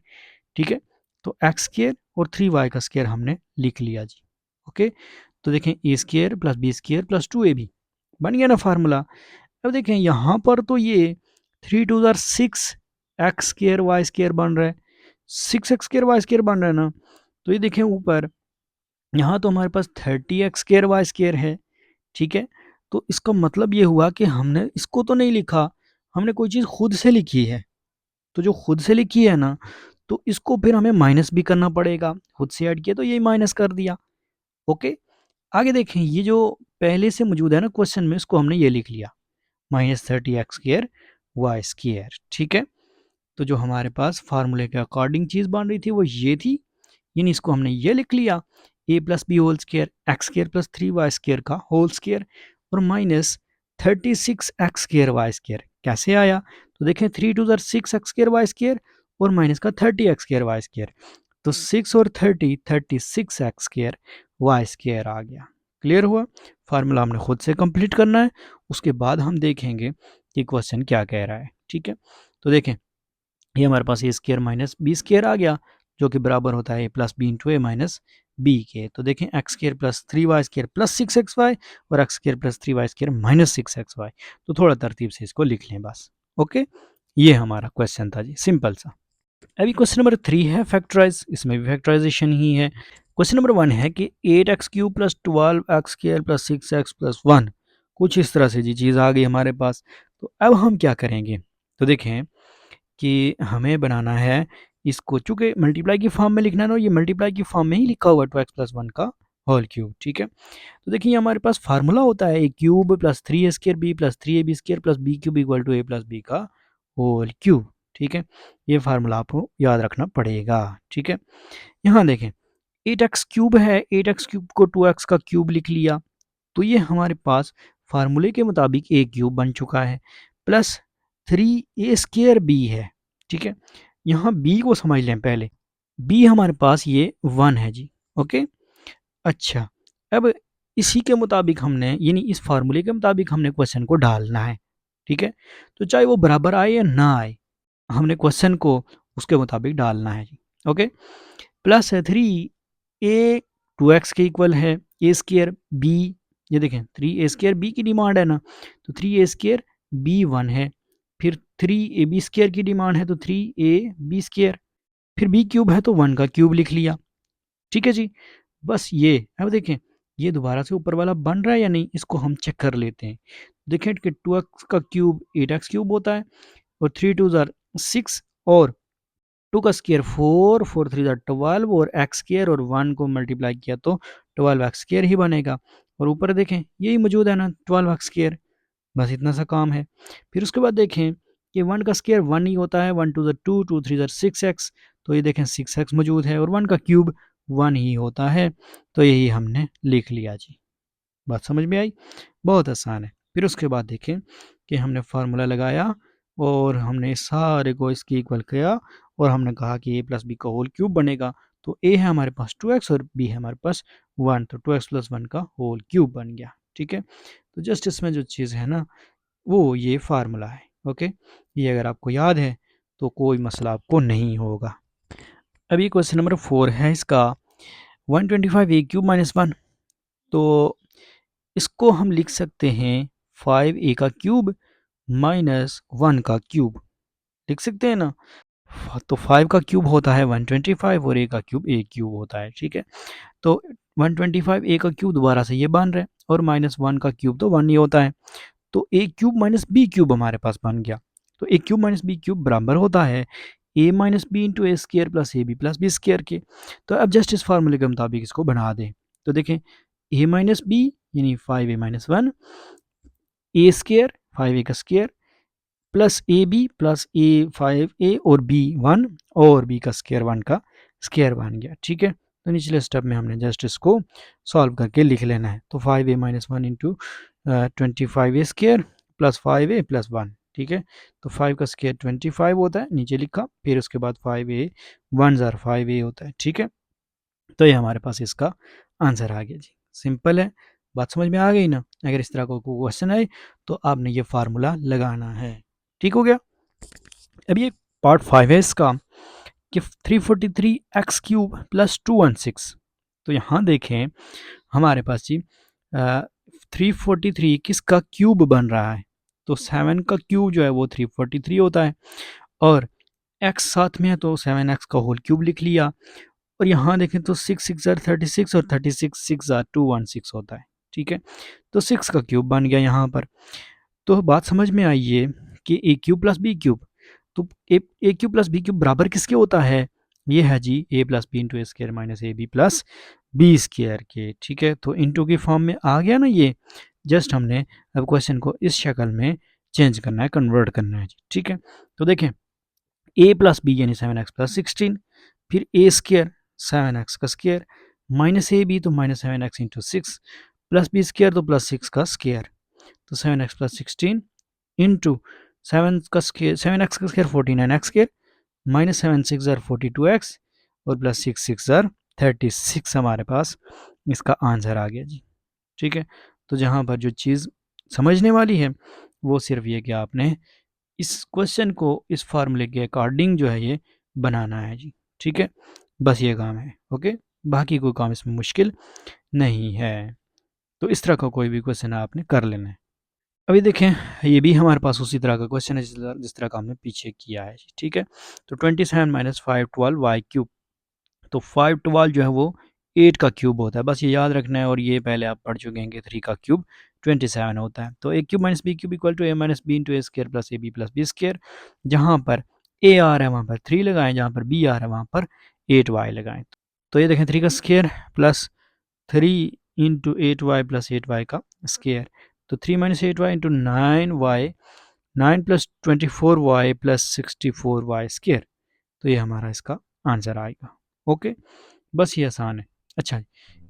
ठीक है, तो एक्स स्क्वायर और 3y का स्क्वायर हमने लिख लिया जी। ओके, तो देखें a square plus b square plus 2ab बन गया ना फार्मूला। अब देखें यहाँ पर तो ये 3 2 6 एक्स स्क्वायर वाई स्क्वायर बन रहा है, 6 एक्स स्क्वायर वाई स्क्वायर बन रहा है ना। तो ये देखें ऊपर, यहाँ तो हमारे पास 30 एक्स स्क्वायर वाई स्क्वायर है, ठीक है। तो इसका मतलब ये हुआ कि हमने इसको तो नहीं लिखा, हमने कोई चीज़ खुद से लिखी है। तो जो खुद से लिखी है ना, तो इसको फिर हमें माइनस भी करना पड़ेगा, खुद से ऐड किया तो यही माइनस कर दिया। ओके, आगे देखें, ये जो पहले से मौजूद है ना क्वेश्चन में, इसको हमने ये लिख लिया -30 एक्स स्क्वायर वाई स्क्वायर, ठीक है। तो जो हमारे पास फार्मूले के अकॉर्डिंग चीज़ बन रही थी वो ये थी, यानी इसको हमने ये लिख लिया a plus B whole square X square plus 3y square का होल स्क्वायर और -36 एक्स स्क्वायर वाई स्क्वायर। कैसे आया, तो देखें 3 2 6 एक्स स्क्वायर वाई स्क्वायर और माइनस का 30 एक्स स्क्वायर वाई स्क्वायर, तो 6 और 30 36 एक्स स्क्वायर वाई स्क्वायर आ गया। क्लियर हुआ, फार्मूला हमने खुद से कंप्लीट करना है, उसके बाद हम देखेंगे कि क्वेश्चन क्या कह रहा है, ठीक है। तो देखें, ये हमारे पास ए स्क्वायर माइनस बी स्क्वायर आ गया, जो कि बराबर होता है ए plus B into A minus B के। तो देखें x square plus 3y square plus 6xy और x square plus 3y square minus 6xy। तो थोड़ा तरतीब से इसको लिख लें बस। ओके, ये हमारा क्वेश्चन था जी, सिंपल सा। अभी क्वेश्चन नंबर 3 है फैक्टराइज, इसमें भी फैक्टराइजेशन ही है। क्वेश्चन नंबर 1 है कि 8x³ plus 12x² plus 6x plus 1, कुछ इस तरह से जी चीज़ आ गई हमारे पास। तो अब हम क्या करेंगे, तो देखें कि हमें बनाना है इसको, चूंकि मल्टीप्लाई की फॉर्म में लिखना है ना, ये मल्टीप्लाई की फॉर्म में ही लिखा हुआ 2x प्लस 1 का होल क्यूब, ठीक है। तो देखिए हमारे पास फार्मूला होता है a cube plus 3a² plus 3ab² plus b cube equal to a plus B का होल क्यूब, ठीक है। ये फार्मूला आपको याद रखना पड़ेगा, ठीक है। यहाँ देखें 8x³ है, 8x³ को 2x का क्यूब लिख लिया, तो ये हमारे पास फार्मूले के मुताबिक ए क्यूब बन चुका है, प्लस 3a² बी है, ठीक है। यहाँ बी को समझ लें पहले, बी हमारे पास ये 1 है जी। ओके, अच्छा, अब इसी के मुताबिक हमने, यानी इस फार्मूले के मुताबिक हमने क्वेश्चन को ढालना है, ठीक है। तो चाहे वो बराबर आए या ना आए, हमने क्वेश्चन को उसके मुताबिक डालना है जी। ओके, प्लस 3a 2x के इक्वल है, ए स्क्र बी, ये देखें 3a² बी की डिमांड है ना, तो 3a² बी 1 है, फिर 3ab² की डिमांड है तो 3ab², फिर बी क्यूब है तो 1 का क्यूब लिख लिया, ठीक है जी। बस ये, अब देखें ये दोबारा से ऊपर वाला बन रहा है या नहीं, इसको हम चेक कर लेते हैं। देखें कि 2x का क्यूब 8x³ होता है और 3 2 6 और 2 का स्क्वायर 4, 4 3 12 और एक्स स्क्वायर और 1 को मल्टीप्लाई किया तो 12x² ही बनेगा। और ऊपर देखें यही मौजूद है ना 12x², बस इतना सा काम है। फिर उसके बाद देखें कि 1 का स्क्वायर 1 ही होता है, 1 2 2 2 3 6x, तो ये देखें 6x मौजूद है और 1 का क्यूब 1 ही होता है, तो यही हमने लिख लिया जी। बात समझ में आई, बहुत आसान है। फिर उसके बाद देखें कि हमने फार्मूला लगाया और हमने सारे को इसके इक्वल किया और हमने कहा कि ए प्लस बी का होल क्यूब बनेगा। तो ए है हमारे पास 2x और बी है हमारे पास 1, तो 2x प्लस 1 का होल क्यूब बन गया, ठीक है। तो जस्ट इसमें जो चीज़ है ना, वो ये फार्मूला है। ओके, ये अगर आपको याद है तो कोई मसला आपको नहीं होगा। अभी क्वेश्चन नंबर 4 है इसका, 125a³ माइनस 1, तो इसको हम लिख सकते हैं 5a का क्यूब माइनस 1 का क्यूब, लिख सकते हैं ना। तो 5 का क्यूब होता है 125 और a का क्यूब a क्यूब होता है, ठीक है। तो 125 a का क्यूब दोबारा से ये बन रहा है और माइनस 1 का क्यूब तो 1 ही होता है, तो a cube minus B cube हमारे पास बन गया। तो a cube minus B cube बराबर होता है a minus B into A square plus A B plus B square के। तो अब जस्ट इस फार्मूले के मुताबिक इसको बना दें, तो देखें a माइनस बी यानी 5a माइनस 1, ए स्क्र 5a का square plus A B plus A 5a और बी 1 और बी का स्क्र 1 का स्क्र बन गया, ठीक है। तो निचले स्टेप में हमने जस्ट इसको सॉल्व करके लिख लेना है। तो 5a minus 1 into 25a square plus 5a plus 1, ठीक है। तो 5 का स्क्र 25 होता है, नीचे लिखा, फिर उसके बाद 5a 1 ज़ार 5a होता है, ठीक है। तो ये हमारे पास इसका आंसर आ गया जी, सिंपल है। बात समझ में आ गई ना। अगर इस तरह का कोई क्वेश्चन आए तो आपने ये फार्मूला लगाना है, ठीक हो गया। अब ये पार्ट 5 है इसका, कि 343 x³ प्लस 216। तो यहाँ देखें हमारे पास जी 343 किसका क्यूब बन रहा है, तो 7 का क्यूब जो है वो 343 होता है, और x साथ में है तो 7x का होल क्यूब लिख लिया। और यहाँ देखें तो 6 6 ज़ार 36 और 36 6 ज़ार 216 होता है। ठीक है, तो 6 का क्यूब बन गया यहाँ पर। तो बात समझ में आई है कि a cube plus b cube, तो a cube plus b cube बराबर किसके होता है, ये है जी a plus B into a square minus A B plus B square के। ठीक है, तो इंटू की फॉर्म में आ गया ना ये, जस्ट हमने अब क्वेश्चन को इस शक्ल में चेंज करना है, कन्वर्ट करना है। ठीक है, तो देखें ए प्लस बी यानी 7x प्लस 16, फिर ए स्केयर 7x का स्केयर माइनस ए बी तो minus 7x into 6 plus B square तो प्लस 6 का स्केयर, तो 7x प्लस 16 इंटू 7x का स्केयर 49x स्केयर माइनस 7 6 ज़ार 42x और प्लस 6 6 ज़ार 36 हमारे पास इसका आंसर आ गया जी। ठीक है, तो जहाँ पर जो चीज़ समझने वाली है वो सिर्फ ये कि आपने इस क्वेश्चन को इस फार्मूले के अकॉर्डिंग जो है ये बनाना है जी। ठीक है, बस ये काम है। ओके, बाकी कोई काम इसमें मुश्किल नहीं है। तो इस तरह का कोई भी क्वेश्चन आपने कर लेना है। अभी देखें ये भी हमारे पास उसी तरह का क्वेश्चन है जिस तरह का हमने पीछे किया है। ठीक है, तो 27 माइनस 512 वाई क्यूब, तो 512 जो है वो 8 का क्यूब होता है, बस ये याद रखना है। और ये पहले आप पढ़ चुके हैं कि 3 का क्यूब 27 होता है। तो a cube minus B cube equal to a minus B into a square plus B square, जहाँ पर ए आ रहा है वहाँ पर 3 लगाएं, जहाँ पर बी आ रहा है वहाँ पर 8y लगाएं। तो ये देखें 3 का square plus 3 into 8y plus 8y का स्केयर, तो 3 minus 8y into 9y, 9 plus 24y plus 64y square, तो ये हमारा इसका आंसर आएगा। ओके, बस ये आसान है। अच्छा,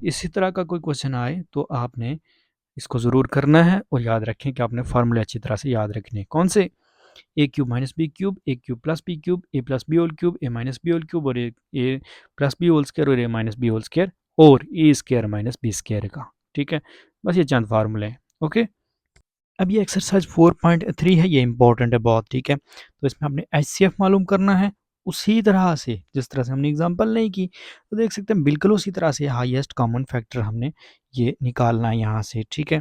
इसी तरह का कोई क्वेश्चन आए तो आपने इसको ज़रूर करना है, और याद रखें कि आपने फार्मूले अच्छी तरह से याद रखने हैं। कौन से, ए क्यूब माइनस बी क्यूब, ए क्यूब प्लस बी क्यूब, ए प्लस बी होल क्यूब, ए माइनस बी होल क्यूब, और ए प्लस बी होल स्केयर और ए माइनस बी होल स्केयर, और ए स्केयर माइनस बी स्केयर का। ठीक है, बस ये चंद फार्मूले हैं। ओके, अब ये एक्सरसाइज 4.3 है, ये इंपॉर्टेंट है बहुत। ठीक है, तो इसमें आपने HCF मालूम करना है उसी तरह से जिस तरह से हमने एग्जांपल नहीं की, तो देख सकते हैं बिल्कुल उसी तरह से हाईएस्ट कॉमन फैक्टर हमने ये निकालना है यहाँ से। ठीक है,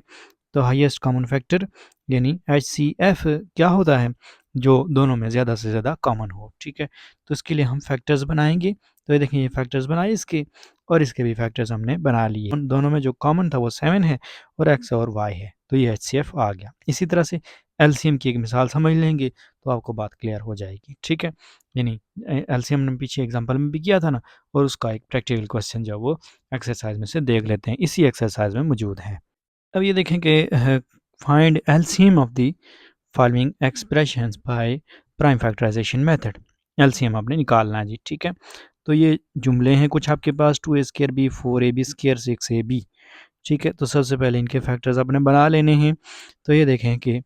तो हाईएस्ट कॉमन फैक्टर यानी HCF क्या होता है, जो दोनों में ज़्यादा से ज़्यादा कॉमन हो। ठीक है, तो इसके लिए हम फैक्टर्स बनाएंगे। तो ये देखें ये फैक्टर्स बनाए इसके, और इसके भी फैक्टर्स हमने बना लिए। उन दोनों में जो कॉमन था वो 7 है और x और y है, तो ये HCF आ गया। इसी तरह से LCM की एक मिसाल समझ लेंगे तो आपको बात क्लियर हो जाएगी। ठीक है, यानी LCM ने पीछे एग्जांपल में भी किया था ना, और उसका एक प्रैक्टिकल क्वेश्चन जो वो एक्सरसाइज में से देख लेते हैं, इसी एक्सरसाइज में मौजूद है। अब ये देखें कि find LCM of the following expressions by prime factorization method. LCM आपने निकालना है जी। ठीक है, तो ये जुमले हैं कुछ आपके पास, 2a square B 4ab square 6ab। ठीक है, तो सबसे पहले इनके फैक्टर्स आपने बना लेने हैं। तो ये देखें कि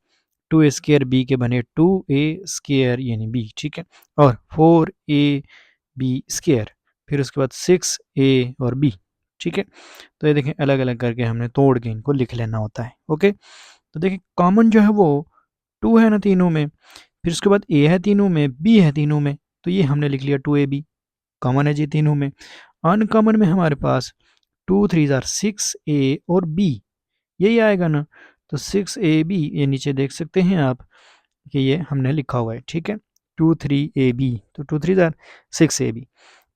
2a स्केयर बी के बने 2a स्केयर यानी b। ठीक है, और 4ab स्केयर, फिर उसके बाद 6a और b। ठीक है, तो ये देखें अलग अलग करके हमने तोड़ के इनको लिख लेना होता है। ओके, तो देखिए कॉमन जो है वो 2 है ना तीनों में, फिर उसके बाद a है तीनों में, b है तीनों में, तो ये हमने लिख लिया 2ab कॉमन है जी तीनों में। अनकॉमन में हमारे पास 2 3 ज़ार 6a और b, यही आएगा ना, तो 6ab ये नीचे देख सकते हैं आप कि ये हमने लिखा हुआ है। ठीक है, 2 3ab, तो 2 3 ज़ार 6ab,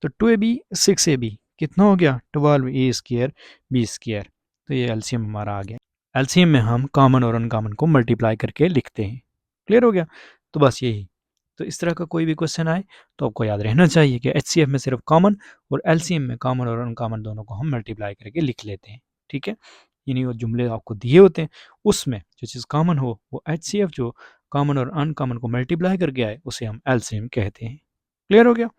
तो 2ab 6ab कितना हो गया 12a स्केयर b स्केयर, तो ये एलसीएम हमारा आ गया। एलसीएम में हम कॉमन और अनकॉमन को मल्टीप्लाई करके लिखते हैं। क्लियर हो गया, तो बस यही। तो इस तरह का कोई भी क्वेश्चन आए तो आपको याद रहना चाहिए कि HCF में सिर्फ कॉमन और LCM में कॉमन और अनकॉमन दोनों को हम मल्टीप्लाई करके लिख लेते हैं। ठीक है, यानी वो जुमले आपको दिए होते हैं उसमें जो चीज़ कॉमन हो वो HCF, जो कॉमन और अनकॉमन को मल्टीप्लाई करके आए उसे हम LCM कहते हैं। क्लियर हो गया।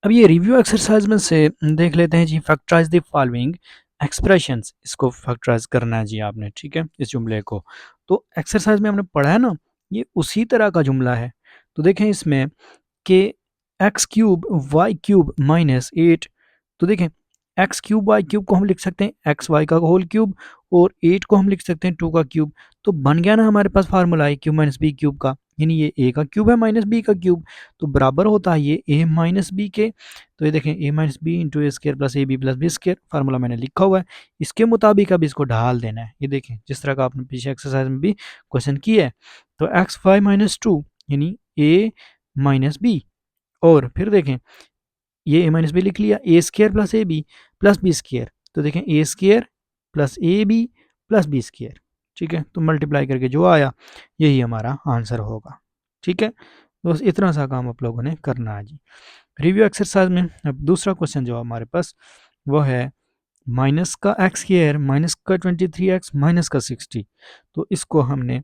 अब ये रिव्यू एक्सरसाइज में से देख लेते हैं जी, फैक्टराइज द फॉलोइंग एक्सप्रेशंस, इसको फैक्टराइज करना है जी आपने। ठीक है, इस जुमले को तो एक्सरसाइज में हमने पढ़ा है ना, ये उसी तरह का जुमला है। तो देखें इसमें कि X cube Y cube minus 8, तो देखें एक्स क्यूब वाई क्यूब को हम लिख सकते हैं एक्स वाई का होल क्यूब, और 8 को हम लिख सकते हैं 2 का क्यूब। तो बन गया ना हमारे पास फार्मूला ए क्यूब माइनस बी क्यूब का। यानी ये ए का क्यूब है माइनस बी का क्यूब, तो बराबर होता है ये ए माइनस बी के। तो ये देखें a minus B into a square plus A B plus B square, formula मैंने लिखा हुआ है, इसके मुताबिक अब इसको ढाल देना है। ये देखें जिस तरह का आपने पीछे एक्सरसाइज में भी क्वेश्चन किया है। तो एक्स वाई माइनस टू यानी ए माइनस बी, और फिर देखें ये ए माइनस बी लिख लिया, a square plus A B plus B square, तो देखें a square plus A B plus B square, ठीक है। तो मल्टीप्लाई करके जो आया यही हमारा आंसर होगा, ठीक है। तो बस इतना सा काम आप लोगों ने करना है जी। रिव्यू एक्सरसाइज में अब दूसरा क्वेश्चन जो हमारे पास वो है माइनस का एक्स स्केयर माइनस का 23x माइनस का 60, तो इसको हमने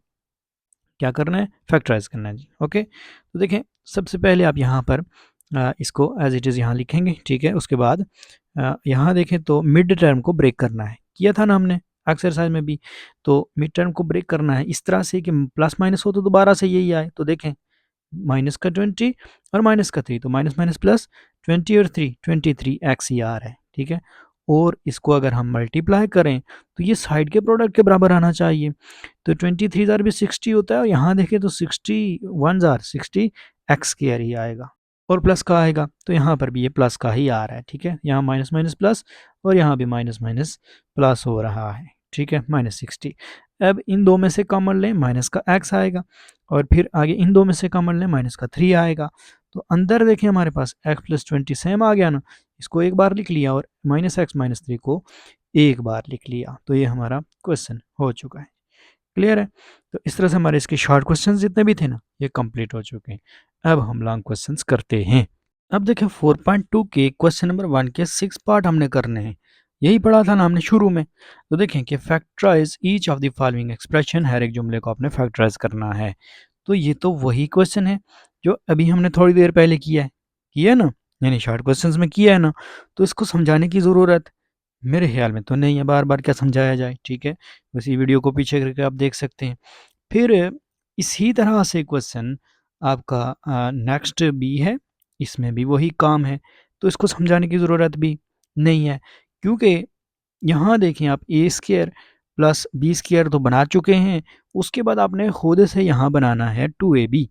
क्या करना है, फैक्टराइज करना है जी। ओके, तो देखें सबसे पहले आप यहाँ पर इसको एज इट इज़ यहाँ लिखेंगे, ठीक है। उसके बाद यहाँ देखें तो मिड टर्म को ब्रेक करना है, किया था ना हमने एक्सरसाइज में भी। तो मिड टर्म को ब्रेक करना है इस तरह से कि प्लस माइनस हो तो दोबारा से यही आए। तो देखें माइनस का 20 और माइनस का 3, तो माइनस माइनस प्लस 20 और 3 23x ही आ रहा है, ठीक है। और इसको अगर हम मल्टीप्लाई करें तो ये साइड के प्रोडक्ट के बराबर आना चाहिए। तो 23 जार भी 60 होता है, और यहाँ देखें तो 61 जार 60 एक्स स्क्वायर ही आएगा, और प्लस का आएगा, तो यहाँ पर भी ये प्लस का ही आ रहा है, ठीक है। यहाँ माइनस माइनस प्लस, और यहाँ भी माइनस माइनस प्लस हो रहा है, ठीक है, -60। अब इन दो में से कॉमन लें, माइनस का एक्स आएगा, और फिर आगे इन दो में से कॉमन लें, माइनस का 3 आएगा। तो अंदर देखें हमारे पास x प्लस 20 सेम आ गया ना, इसको एक बार लिख लिया, और माइनस एक्स माइनस 3 को एक बार लिख लिया, तो ये हमारा क्वेश्चन हो चुका है। क्लियर है। तो इस तरह से हमारे इसके शॉर्ट क्वेश्चन जितने भी थे ना ये कंप्लीट हो चुके हैं। अब हम लॉन्ग क्वेश्चन करते हैं। अब देखें 4.2 के क्वेश्चन नंबर 1 के 6 पार्ट हमने करने हैं, यही पढ़ा था ना हमने शुरू में। तो देखें कि factorize each of the following expression, हर एक जुमले को आपने फैक्टराइज करना है। तो ये तो वही क्वेश्चन है जो अभी हमने थोड़ी देर पहले किया है ना, यानी शॉर्ट क्वेश्चंस में किया है ना। तो इसको समझाने की ज़रूरत मेरे ख्याल में तो नहीं है, बार बार क्या समझाया जाए, ठीक है। उसी वीडियो को पीछे करके आप देख सकते हैं। फिर इसी तरह से क्वेश्चन आपका नेक्स्ट बी है, इसमें भी वही काम है, तो इसको समझाने की ज़रूरत भी नहीं है, क्योंकि यहाँ देखें आप ए स्क्वायर प्लस बी स्क्वायर तो बना चुके हैं, उसके बाद आपने खुद से यहाँ बनाना है 2ab।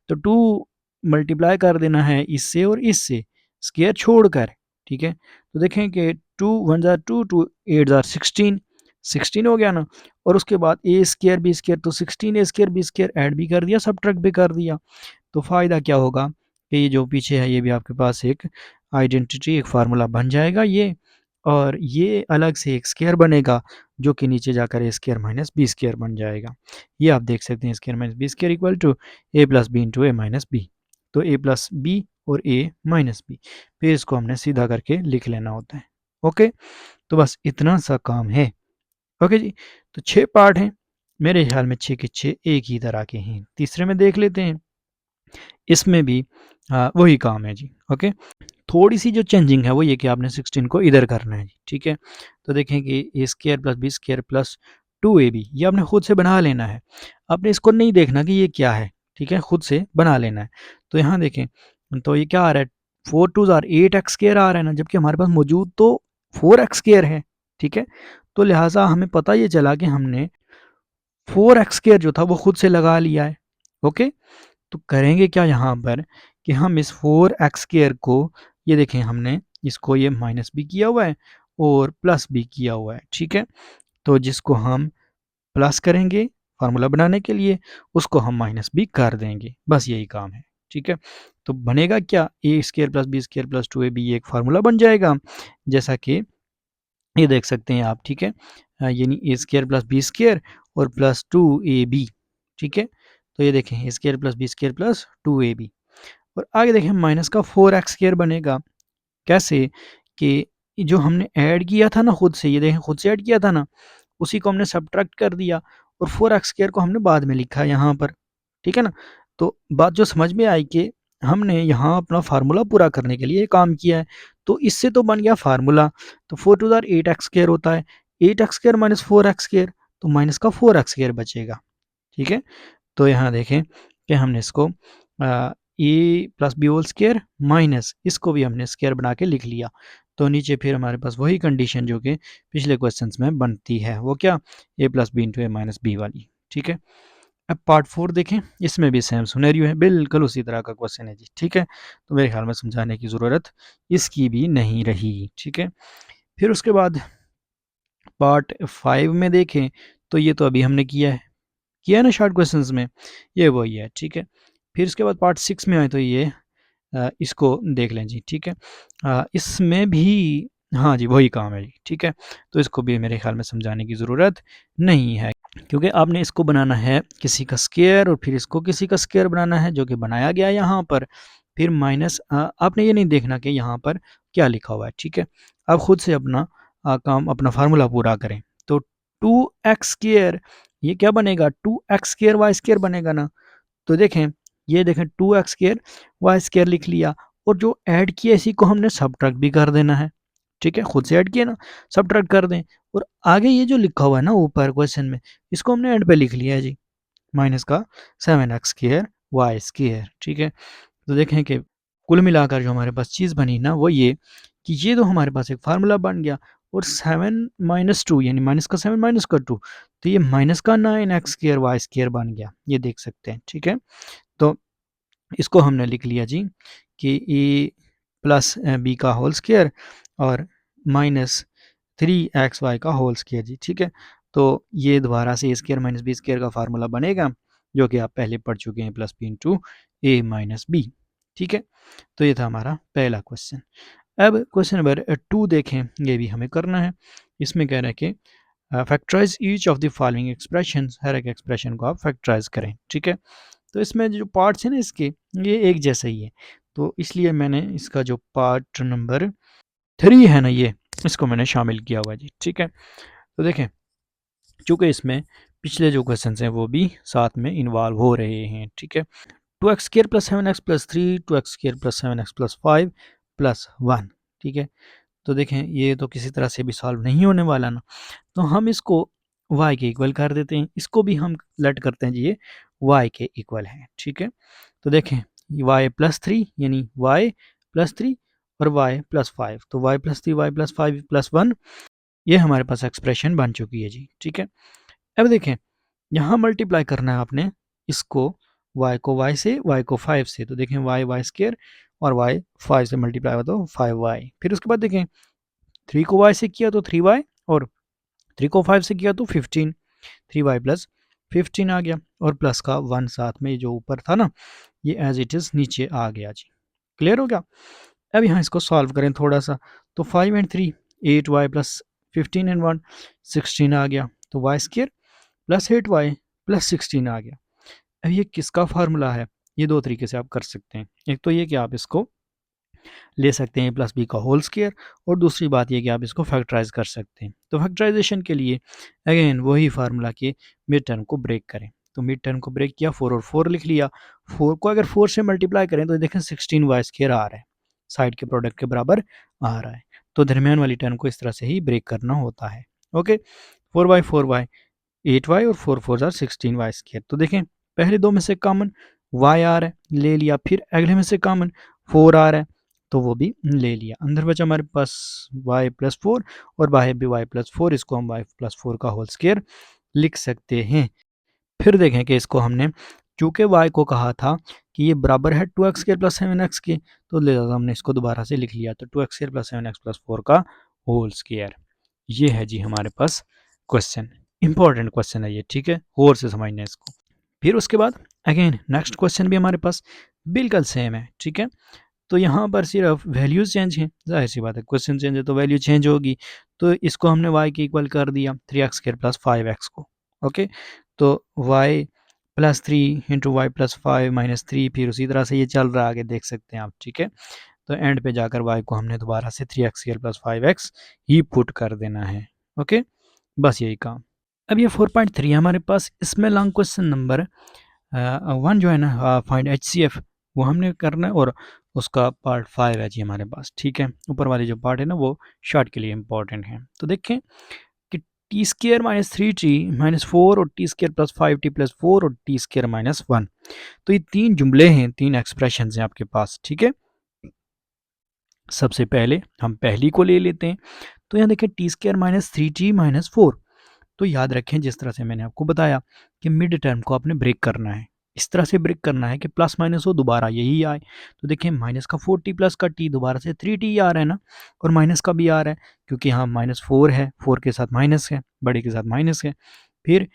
तो 2 मल्टीप्लाई कर देना है इससे और इससे, स्क्वायर छोड़कर, ठीक है। तो देखें कि 2 1 जार 2 2 8 जार 16 16 हो गया ना, और उसके बाद ए स्क्वायर बी स्क्वायर, तो 16 ए स्क्वायर बी स्क्वायर ऐड भी कर दिया, सब्ट्रैक्ट भी कर दिया। तो फ़ायदा क्या होगा कि ये जो पीछे है ये भी आपके पास एक आइडेंटिटी, एक फार्मूला बन जाएगा ये, और ये अलग से एक स्क्वायर बनेगा जो कि नीचे जाकर A square minus B square बन जाएगा। ये आप देख सकते हैं square minus B square equal to A plus B into A minus B. तो ए प्लस बी और ए माइनस बी, फिर इसको हमने सीधा करके लिख लेना होता है। ओके, तो बस इतना सा काम है। ओके जी, तो 6 पार्ट हैं, मेरे ख्याल में 6 के 6 एक ही तरह के हैं। तीसरे में देख लेते हैं, इसमें भी वही काम है जी। ओके, थोड़ी सी जो चेंजिंग है वो ये कि आपने 16 को इधर करना है जी, ठीक है। तो देखें कि a square plus b square plus 2ab, ये आपने खुद से बना लेना है, आपने इसको नहीं देखना कि ये क्या है, ठीक है, खुद से बना लेना है। तो यहाँ देखें तो ये क्या आ रहा है, 4 2 जार 8x स्क्वायर आ रहा है ना, जबकि हमारे पास मौजूद तो 4x स्क्वायर है, ठीक है। तो लिहाजा हमें पता ये चला कि हमने 4x स्क्वायर जो था वो खुद से लगा लिया है। ओके, तो करेंगे क्या यहाँ पर कि हम इस 4x स्क्वायर को, ये देखें हमने इसको ये माइनस भी किया हुआ है और प्लस भी किया हुआ है, ठीक है। तो जिसको हम प्लस करेंगे फार्मूला बनाने के लिए, उसको हम माइनस भी कर देंगे, बस यही काम है, ठीक है। तो बनेगा क्या, a square plus b square plus 2ab एक फार्मूला बन जाएगा, जैसा कि ये देख सकते हैं आप, ठीक है। यानी a square plus b square और प्लस 2ab, ठीक है। तो ये देखें a square plus b square plus 2ab, और आगे देखें माइनस का 4x स्क्वायर बनेगा। कैसे कि जो हमने ऐड किया था ना खुद से, ये देखें खुद से ऐड किया था ना, उसी को हमने सब्ट्रैक्ट कर दिया, और 4x स्क्वायर को हमने बाद में लिखा है यहाँ पर, ठीक है ना। तो बात जो समझ में आई कि हमने यहाँ अपना फार्मूला पूरा करने के लिए काम किया है, तो इससे तो बन गया फार्मूला। तो 4 2 जार 8x स्क्वायर होता है, 8x square minus 4x square, तो माइनस का 4x स्क्वायर बचेगा, ठीक है। तो यहाँ देखें कि हमने इसको a plus B whole square minus इसको भी हमने स्क्वायर बना के लिख लिया। तो नीचे फिर हमारे पास वही कंडीशन जो कि पिछले क्वेश्चंस में बनती है, वो क्या, ए plus B into A minus B वाली, ठीक है। अब पार्ट 4 देखें, इसमें भी सेम सिनेरियो है, बिल्कुल उसी तरह का क्वेश्चन है जी, ठीक है। तो मेरे ख्याल में समझाने की ज़रूरत इसकी भी नहीं रही, ठीक है। फिर उसके बाद पार्ट 5 में देखें तो ये तो अभी हमने किया है ना शॉर्ट क्वेश्चंस में, ये वही है, ठीक है। फिर उसके बाद पार्ट 6 में आए तो ये इसको देख लें जी, ठीक है। इसमें भी हाँ जी, वही काम है जी, ठीक है। तो इसको भी मेरे ख्याल में समझाने की ज़रूरत नहीं है, क्योंकि आपने इसको बनाना है किसी का स्क्वायर और फिर इसको किसी का स्क्वायर बनाना है, जो कि बनाया गया है यहाँ पर। फिर माइनस आपने ये नहीं देखना कि यहाँ पर क्या लिखा हुआ है, ठीक है। आप खुद से अपना काम, अपना फार्मूला पूरा करें। तो 2x² ये क्या बनेगा, 2x² y² बनेगा ना। तो देखें, ये देखें 2x² y² लिख लिया, और जो ऐड किया इसी को हमने सब्ट्रैक्ट भी कर देना है, ठीक है। खुद से ऐड किया ना, सब्ट्रैक्ट कर दें। और आगे ये जो लिखा हुआ है ना ऊपर क्वेश्चन में, इसको हमने एंड पे लिख लिया है जी, माइनस का 7x² y², ठीक है। तो देखें कि कुल मिलाकर जो हमारे पास चीज़ बनी ना, वो ये कि ये तो हमारे पास एक फार्मूला बन गया, और 7 - 2 यानी माइनस का 7 माइनस का 2, तो ये माइनस का 9x² y² बन गया, ये देख सकते हैं, ठीक है। तो इसको हमने लिख लिया जी कि ए प्लस बी का होल स्क्वायर और माइनस 3xy का होल स्क्वायर जी, ठीक है। तो ये दोबारा से ए स्क्वायर माइनस बी स्क्वायर का फार्मूला बनेगा, जो कि आप पहले पढ़ चुके हैं, plus B into A minus B, ठीक है। तो ये था हमारा पहला क्वेश्चन। अब क्वेश्चन नंबर 2 देखें, ये भी हमें करना है। इसमें कह रहा है कि factorize each of the following expression, हर एक एक्सप्रेशन को आप फैक्टराइज करें, ठीक है। तो इसमें जो पार्ट्स हैं ना इसके, ये एक जैसा ही है, तो इसलिए मैंने इसका जो पार्ट नंबर 3 है ना, ये इसको मैंने शामिल किया हुआ है जी, ठीक है। तो देखें, चूँकि इसमें पिछले जो क्वेश्चंस हैं वो भी साथ में इन्वॉल्व हो रहे हैं, ठीक है। 2x² + 7x + 3, 2x² + 7x + 5 + 1, ठीक है। तो देखें, ये तो किसी तरह से भी सॉल्व नहीं होने वाला ना, तो हम इसको y के इक्वल कर देते हैं, इसको भी हम लेट करते हैं जी, ये y के इक्वल है, ठीक है। तो देखें, y + 3 यानी y + 3 और y + 5, तो y + 3 y + 5 + 1, ये हमारे पास एक्सप्रेशन बन चुकी है जी, ठीक है। अब देखें, यहाँ मल्टीप्लाई करना है आपने इसको, y को y से, y को 5 से, तो देखें y y² और y 5 से मल्टीप्लाई हुआ तो 5y। फिर उसके बाद देखें, 3 को y से किया तो 3y, और 3 को 5 से किया तो 15, 3y + 15 आ गया, और प्लस का 1 साथ में जो ऊपर था ना, ये एज इट इज़ नीचे आ गया जी। क्लियर हो गया। अब यहाँ इसको सॉल्व करें थोड़ा सा, तो 5 and 3 8y + 15 and 1 16 आ गया, तो y² + 8y + 16 आ गया। अब ये किसका फार्मूला है, ये दो तरीके से आप कर सकते हैं। एक तो ये कि आप इसको ले सकते हैं प्लस बी का होल स्क्वायर, और दूसरी बात ये कि आप इसको फैक्टराइज कर सकते हैं। तो फैक्टराइजेशन के लिए अगेन वही फार्मूला के मिड टर्म को ब्रेक करें। तो मिड टर्म को ब्रेक किया, 4 और 4 लिख लिया। 4 को अगर 4 से मल्टीप्लाई करें तो देखें 16y² आ रहा है, साइड के प्रोडक्ट के बराबर आ रहा है। तो दरमियान वाली टर्म को इस तरह से ही ब्रेक करना होता है। ओके, 4y 8y और 4 4 ज़ार 16y²। तो देखें, पहले दो में से कॉमन y आ रहा है, ले लिया। फिर अगले में से कॉमन 4 आ रहा है, तो वो भी ले लिया। अंदर बचा हमारे पास y + 4 और बाहर भी y + 4, इसको हम y + 4 का होल स्क्वायर लिख सकते हैं। फिर देखें कि इसको हमने, चूँकि y को कहा था कि ये बराबर है 2x² + 7x के, तो लिहाजा हमने इसको दोबारा से लिख लिया, तो 2x² + 7x + 4 का होल स्क्वायर। ये है जी हमारे पास क्वेश्चन, इंपॉर्टेंट क्वेश्चन है ये, ठीक है। गौर से समझना है इसको। फिर उसके बाद अगेन नेक्स्ट क्वेश्चन भी हमारे पास बिल्कुल सेम है, ठीक है। तो यहाँ पर सिर्फ वैल्यूज़ चेंज हैं, ज़ाहिर सी बात है, क्वेश्चन चेंज है तो वैल्यू चेंज होगी। तो इसको हमने y के इक्वल कर दिया 3x² + 5x को। ओके, तो y + 3 इंटू y + 5 - 3, फिर उसी तरह से ये चल रहा है आगे, देख सकते हैं आप, ठीक है। तो एंड पे जाकर y को हमने दोबारा से 3x² + 5x ही पुट कर देना है। ओके, बस यही काम। अब ये 4.3 है हमारे पास, इसमें लॉन्ग क्वेश्चन नंबर 1 जो है ना, फाइंड HCF, वो हमने करना है, और उसका पार्ट 5 है जी हमारे पास, ठीक है। ऊपर वाली जो पार्ट है ना, वो शॉर्ट के लिए इंपॉर्टेंट है। तो देखें कि t² - 3t - 4 और t² + 5t + 4 और t² - 1, तो ये 3 जुमले हैं, 3 एक्सप्रेशन हैं आपके पास, ठीक है। सबसे पहले हम पहली को ले लेते हैं। तो यहाँ देखें, t² - 3t - 4, तो याद रखें जिस तरह से मैंने आपको बताया कि मिड टर्म को आपने ब्रेक करना है, इस तरह से ब्रेक करना है कि प्लस माइनस हो दोबारा यही आए। तो देखिए माइनस का 4t प्लस का t दोबारा से 3t आ रहा है ना, और माइनस का भी आ रहा है क्योंकि यहाँ -4 है, 4 के साथ माइनस है, बड़े के साथ माइनस है। फिर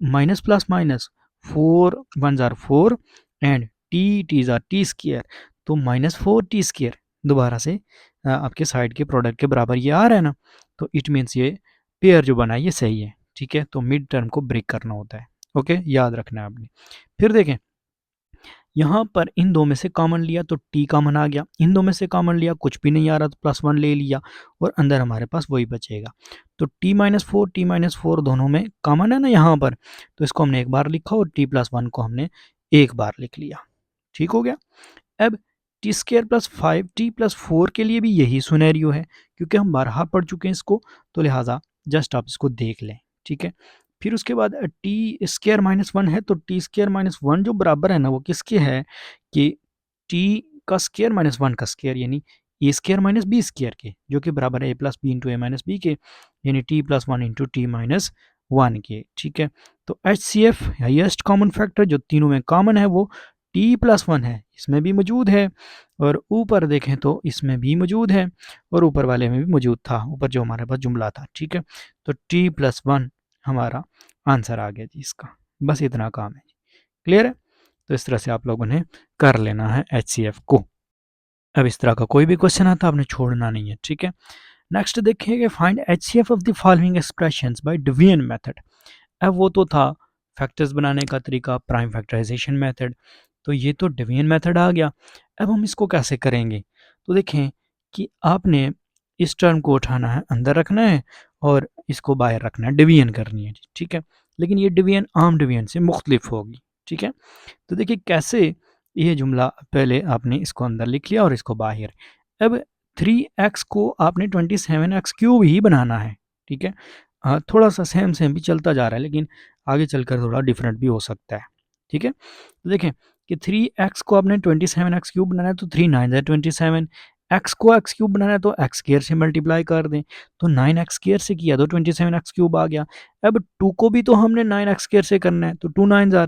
minus plus minus, 4 1 jar 4 and T jar T square, तो -4t स्क्र दोबारा से आपके साइड के प्रोडक्ट के बराबर ये आ रहा है ना, तो इट मीन्स ये पेयर जो बना है ये सही है। ठीक है, तो मिड टर्म को ब्रेक करना होता है। ओके, याद रखना है आपने। फिर देखें यहाँ पर इन दो में से कॉमन लिया तो t कॉमन आ गया, इन दो में से कॉमन लिया कुछ भी नहीं आ रहा तो +1 ले लिया, और अंदर हमारे पास वही बचेगा। तो t-4 दोनों में कॉमन है ना यहाँ पर, तो इसको हमने एक बार लिखा और t+1 को हमने एक बार लिख लिया। ठीक हो गया। अब t² + 5t+4 के लिए भी यही सुनेरियो है, क्योंकि हम बारहा पढ़ चुके हैं इसको, तो लिहाजा जस्ट आप इसको देख लें। ठीक है, फिर उसके बाद t² - 1 है, तो t² - 1 जो बराबर है ना वो किसके है कि t का स्क्वायर -1 का स्क्वायर यानी a² - b² के, जो कि बराबर है a + b × a - b के, यानी t+1 × t-1 के। ठीक है, तो HCF हाईएस्ट कॉमन फैक्टर जो तीनों में कॉमन है वो t+1 है, इसमें भी मौजूद है, और ऊपर देखें तो इसमें भी मौजूद है, और ऊपर वाले में भी मौजूद था, ऊपर जो हमारे पास जुमला था। ठीक है, तो t+1 हमारा आंसर आ गया जी इसका। बस इतना काम है। क्लियर है? तो इस तरह से आप लोगों ने कर लेना है HCF को। अब इस तरह का कोई भी क्वेश्चन आता आपने छोड़ना नहीं है। ठीक है, नेक्स्ट देखिए, find HCF of the following expressions by division method. अब वो तो था फैक्टर्स बनाने का तरीका, प्राइम फैक्टराइजेशन मेथड, तो ये तो डिवीजन मेथड आ गया। अब हम इसको कैसे करेंगे? तो देखें कि आपने इस टर्म को उठाना है, अंदर रखना है, और इसको बाहर रखना है, डिवीजन करनी है। ठीक है, लेकिन ये डिवीजन आम डिवीजन से मुख्तलिफ होगी। ठीक है, तो देखिए कैसे, ये जुमला पहले आपने इसको अंदर लिख लिया और इसको बाहर। अब 3x को आपने 27x³ ही बनाना है। ठीक है, थोड़ा सा सेम सेम भी चलता जा रहा है, लेकिन आगे चलकर थोड़ा डिफरेंट भी हो सकता है। ठीक है, तो देखें कि 3x को आपने 27x³ बनाना है, तो 3 9 ज़ा 27, x को x³ बनाना है तो x² से मल्टीप्लाई कर दें, तो 9x² से किया तो 27x³ आ गया। अब 2 को भी तो हमने 9x² से करना है, तो 2 9 ज़ा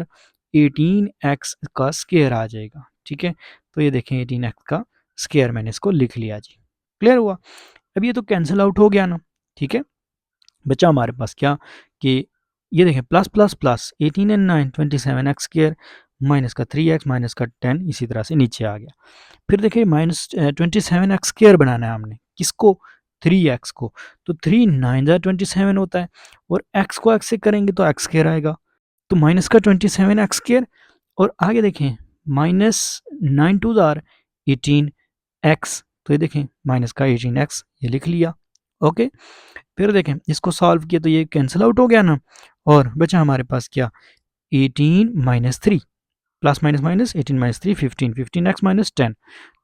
18x का स्क्वायर आ जाएगा। ठीक है, तो ये देखें 18x का स्क्वायर मैंने इसको लिख लिया जी। क्लियर हुआ? अब ये तो कैंसिल आउट हो गया ना। ठीक है, बचा हमारे पास क्या कि ये देखें plus plus plus 18 and 9 27x² minus का 3x माइनस का 10 इसी तरह से नीचे आ गया। फिर देखिए -27x² बनाना है हमने, किसको? 3x को, तो 3 9 ज़ा 27 होता है, और x को x से करेंगे तो x² आएगा, तो माइनस का 27x², और आगे देखें -9 2 ज़ार 18x, तो ये देखें माइनस का 18x ये लिख लिया। ओके, फिर देखें इसको सॉल्व किया तो ये कैंसिल आउट हो गया ना, और बचा हमारे पास क्या 18 - 3 प्लस माइनस माइनस 18 - 3 15 15x - 10,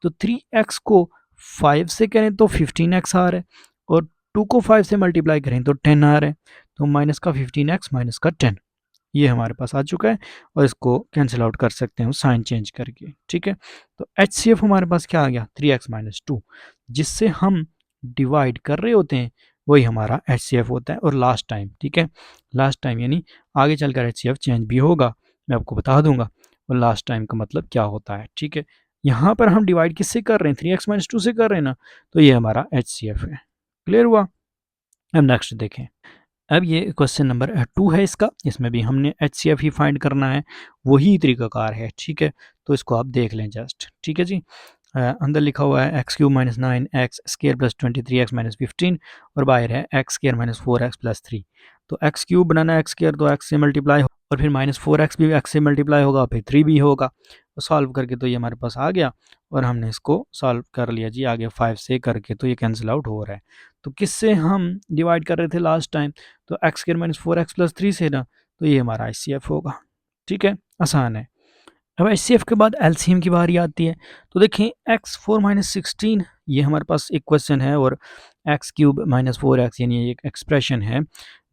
तो 3x को 5 से करें तो 15x आ रहा है, और 2 को 5 से मल्टीप्लाई करें तो 10 आ रहा है, तो माइनस का 15x माइनस का 10 ये हमारे पास आ चुका है, और इसको कैंसिल आउट कर सकते हैं साइन चेंज करके। ठीक है, तो HCF हमारे पास क्या आ गया 3x - 2, जिससे हम डिवाइड कर रहे होते हैं वही हमारा HCF होता है, और लास्ट टाइम। ठीक है, लास्ट टाइम यानी आगे चलकर HCF चेंज भी होगा, मैं आपको बता दूंगा, और लास्ट टाइम का मतलब क्या होता है। ठीक है, यहाँ पर हम डिवाइड किससे कर रहे हैं 3x - 2 से कर रहे हैं ना, तो ये हमारा HCF है। क्लियर हुआ? अब नेक्स्ट देखें, अब ये क्वेश्चन नंबर 2 है इसका, इसमें भी हमने HCF ही फाइंड करना है, वही तरीकाकार है। ठीक है, तो इसको आप देख लें जस्ट। ठीक है जी, अंदर लिखा हुआ है x³ - 9x² + 23x - 15, और बाहर है x² - 4x + 3, तो x³ बनाना है x² तो x से मल्टीप्लाई, और फिर -4x भी x से मल्टीप्लाई होगा, फिर 3 भी होगा, तो सॉल्व करके तो ये हमारे पास आ गया, और हमने इसको सॉल्व कर लिया जी आगे 5 से करके, तो ये कैंसिल आउट हो रहा है। तो किससे हम डिवाइड कर रहे थे लास्ट टाइम, तो x² - 4x + 3 से ना, तो ये हमारा HCF होगा। ठीक है, आसान है। अब HCF के बाद LCM की बारी आती है, तो देखें x4 - 16 ये हमारे पास एक क्वेश्चन है, और x³ - 4x यानी एक एक्सप्रेशन है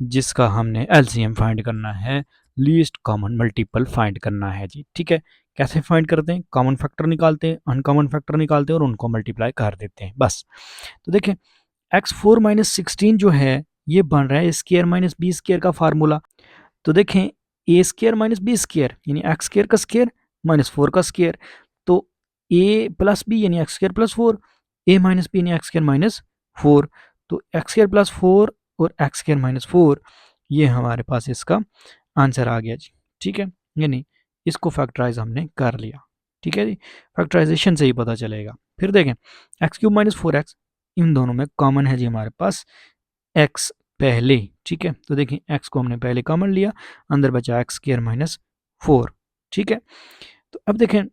जिसका हमने LCM फाइंड करना है, लीस्ट कॉमन मल्टीपल फाइंड करना है जी। ठीक है, कैसे फाइंड करते हैं? कॉमन फैक्टर निकालते हैं, अनकॉमन फैक्टर निकालते हैं, और उनको मल्टीप्लाई कर देते हैं, बस। तो देखें x4 - 16 जो है ये बन रहा है a square minus B square का फार्मूला। तो देखें a square minus B square यानी एक्स स्क्वायर का स्क्वायर माइनस 4 का स्क्वायर, तो ए प्लस बी यानी एक्स स्क्वायर प्लस 4, ए माइनस बी यानी एक्स स्क्वायर माइनस 4, तो एक्स स्क्वायर प्लस 4 और एक्स स्क्वायर माइनस 4, ये हमारे पास इसका आंसर आ गया जी। ठीक है, यानी इसको फैक्टराइज हमने कर लिया। ठीक है जी, फैक्टराइजेशन से ही पता चलेगा। फिर देखें एक्स क्यूब माइनस 4x, इन दोनों में कॉमन है जी हमारे पास x पहले। ठीक है, तो देखें x को हमने पहले कॉमन लिया, अंदर बचा एक्स स्क्वायर माइनस 4। ठीक है, तो अब देखें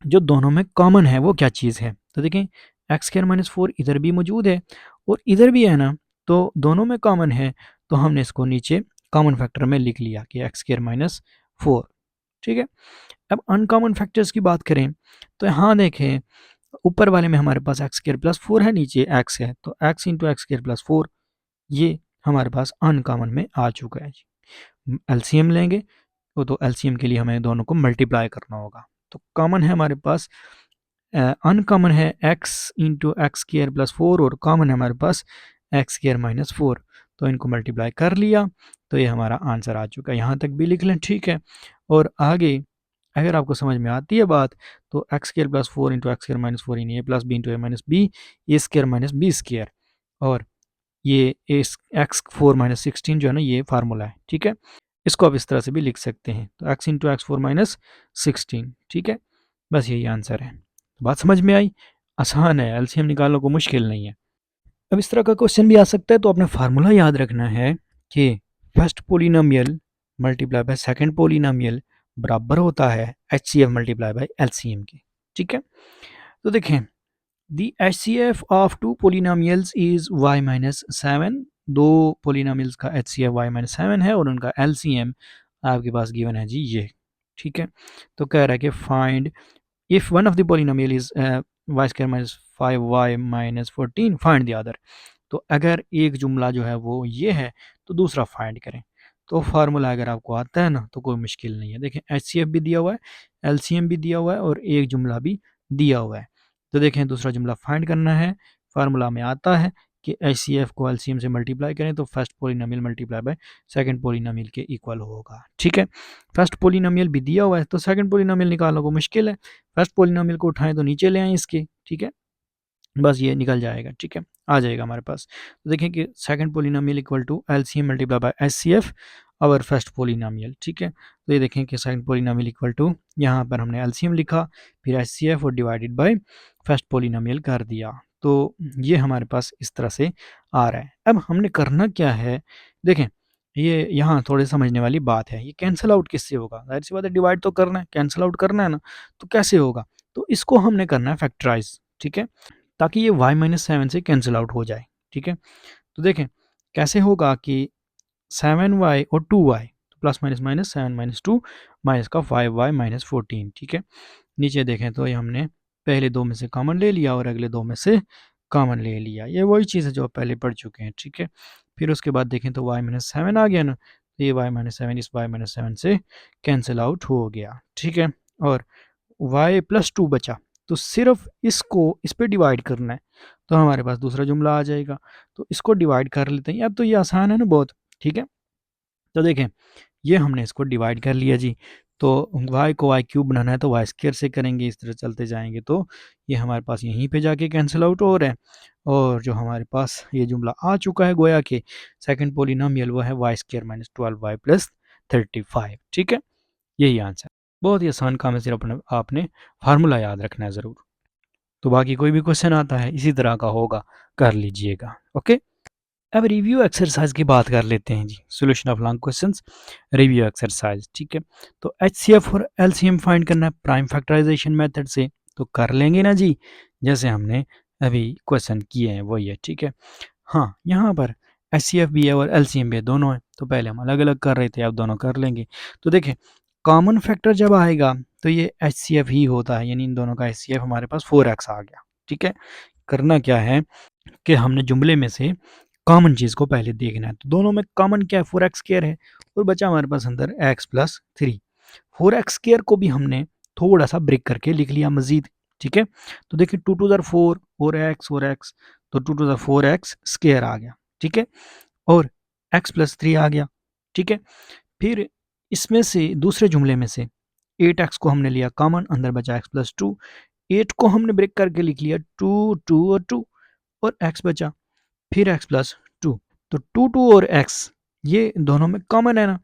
जो दोनों में कॉमन है वो क्या चीज़ है, तो देखें एक्स स्क्वायर माइनस 4 इधर भी मौजूद है और इधर भी है ना, तो दोनों में कॉमन है, तो हमने इसको नीचे कॉमन फैक्टर में लिख लिया कि एक्स स्क्वायर माइनस 4। ठीक है, अब अनकॉमन फैक्टर्स की बात करें तो यहाँ देखें ऊपर वाले में हमारे पास एक्स स्क्वायर प्लस 4 है, नीचे एक्स है, तो x into x square plus 4 ये हमारे पास अनकॉमन में आ चुका है जी। एलसीएम लेंगे तो एलसीएम के लिए हमें दोनों को मल्टीप्लाई करना होगा, तो कॉमन है हमारे पास, अनकॉमन है x into x square plus 4 और कॉमन है हमारे पास एक्स स्क्वायर माइनस 4, तो इनको मल्टीप्लाई कर लिया, तो ये हमारा आंसर आ चुका है। यहाँ तक भी लिख लें, ठीक है। और आगे अगर आपको समझ में आती है बात, तो x square plus 4 into x square minus 4 in A plus B into A minus B, A square minus B square, और ये एक्स 4 माइनस 16 जो है ना, ये फार्मूला है। ठीक है, इसको आप इस तरह से भी लिख सकते हैं, तो एक्स इंटू एक्स 4 माइनस 16। ठीक है, बस यही आंसर है। बात समझ में आई, आसान है, एलसीएम निकालने को मुश्किल नहीं है। अब इस तरह का क्वेश्चन भी आ सकता है, तो आपने फार्मूला याद रखना है कि first polynomial multiply by second polynomial बराबर होता है H C F multiply by L C M के। ठीक है, तो देखें the H C F of two polynomials is Y minus 7, दो पोलिनोमियल्स का H C F Y minus 7 है और उनका एल सी एम आपके पास गिवन है जी ये। ठीक है, तो कह रहा है कि find if one of the polynomial is y square minus 5y minus 14 find the other। तो अगर एक जुमला जो है वो ये है तो दूसरा फाइंड करें। तो फार्मूला अगर आपको आता है ना तो कोई मुश्किल नहीं है। देखें एच सी एफ भी दिया हुआ है, एल सी एम भी दिया हुआ है और एक जुमला भी दिया हुआ है। तो देखें दूसरा जुमला फाइंड करना है, फार्मूला में आता है कि एच सी एफ को एल सी एम से मल्टीप्लाई करें तो first polynomial multiply by second polynomial के इक्वल होगा। ठीक है, फर्स्ट पोलिनोमियल भी दिया हुआ है तो सेकंड पोलिनोमियल निकालना को मुश्किल है, फर्स्ट पोलिनोमियल को उठाएं तो नीचे ले आएँ इसके। ठीक है, बस ये निकल जाएगा। ठीक है, आ जाएगा हमारे पास। तो देखें कि second polynomial equal to LCM multiply by HCF और फर्स्ट पोलिनोमियल। ठीक है, तो ये देखें कि सेकंड पोलिनोमियल इक्वल टू, यहाँ पर हमने एलसीएम लिखा, फिर एचसीएफ और डिवाइडेड बाय फर्स्ट पोलिनोमियल कर दिया, तो ये हमारे पास इस तरह से आ रहा है। अब हमने करना क्या है, देखें ये यहाँ थोड़े समझने वाली बात है, ये कैंसिल आउट किससे होगा, जाहिर सी बात है डिवाइड तो करना है, कैंसिल आउट करना है ना, तो कैसे होगा, तो इसको हमने करना है फैक्टराइज। ठीक है, ताकि ये y माइनस 7 से कैंसिल आउट हो जाए। ठीक है, तो देखें कैसे होगा कि 7y और 2y, तो plus minus minus 7 minus 2 minus का 5y माइनस 14। ठीक है, नीचे देखें तो ये हमने पहले दो में से कॉमन ले लिया और अगले दो में से कॉमन ले लिया, ये वही चीज़ है जो आप पहले पढ़ चुके हैं। ठीक है, फिर उसके बाद देखें तो y माइनस 7 आ गया ना, तो ये y माइनस 7 इस y माइनस 7 से कैंसिल आउट हो गया। ठीक है, और y प्लस 2 बचा, तो सिर्फ इसको इस पे डिवाइड करना है, तो हमारे पास दूसरा जुमला आ जाएगा, तो इसको डिवाइड कर लेते हैं। अब तो ये आसान है ना बहुत। ठीक है, तो देखें ये हमने इसको डिवाइड कर लिया जी, तो y को y क्यूब बनाना है तो y स्क्वायर से करेंगे, इस तरह चलते जाएंगे तो ये हमारे पास यहीं पे जाके कैंसिल आउट हो रहा है। और जो हमारे पास ये जुमला आ चुका है गोया के सेकंड पोलिनोमियल, वो है y square minus 12y plus 35। ठीक है, यही आंसर। बहुत ही आसान काम है, सिर्फ आपने फार्मूला याद रखना है ज़रूर। तो बाकी कोई भी क्वेश्चन आता है इसी तरह का होगा, कर लीजिएगा। ओके, अब रिव्यू एक्सरसाइज की बात कर लेते हैं जी, solution of long questions review exercise. ठीक है, तो एचसीएफ और एलसीएम फाइंड करना है प्राइम फैक्टराइजेशन मेथड से, तो कर लेंगे ना जी, जैसे हमने अभी क्वेश्चन किए हैं वही है। ठीक है, हाँ यहाँ पर एचसीएफ भी है और एलसीएम भी है, दोनों है, तो पहले हम अलग अलग कर रहे थे, अब दोनों कर लेंगे। तो देखें कॉमन फैक्टर जब आएगा तो ये एचसीएफ ही होता है, यानी इन दोनों का एचसीएफ हमारे पास 4x आ गया। ठीक है, करना क्या है कि हमने जुमले में से कॉमन चीज़ को पहले देखना है, तो दोनों में कॉमन क्या है, 4x स्क्वायर है और बचा हमारे पास अंदर x प्लस 3। 4x स्क्वायर को भी हमने थोड़ा सा ब्रेक करके लिख लिया मजीद। ठीक है, तो देखिए 2 टू द 4 और x, तो 2 टू द 4x स्क्वायर आ गया। ठीक है, और x+3 आ गया, ठीक है। फिर इसमें से दूसरे जुमले में से 8x को हमने लिया कॉमन, अंदर बचा x+2, 8 को हमने ब्रेक करके लिख लिया 2 2 और 2 और x बचा, फिर x+2। तो 2 2 और x ये दोनों में कॉमन है ना,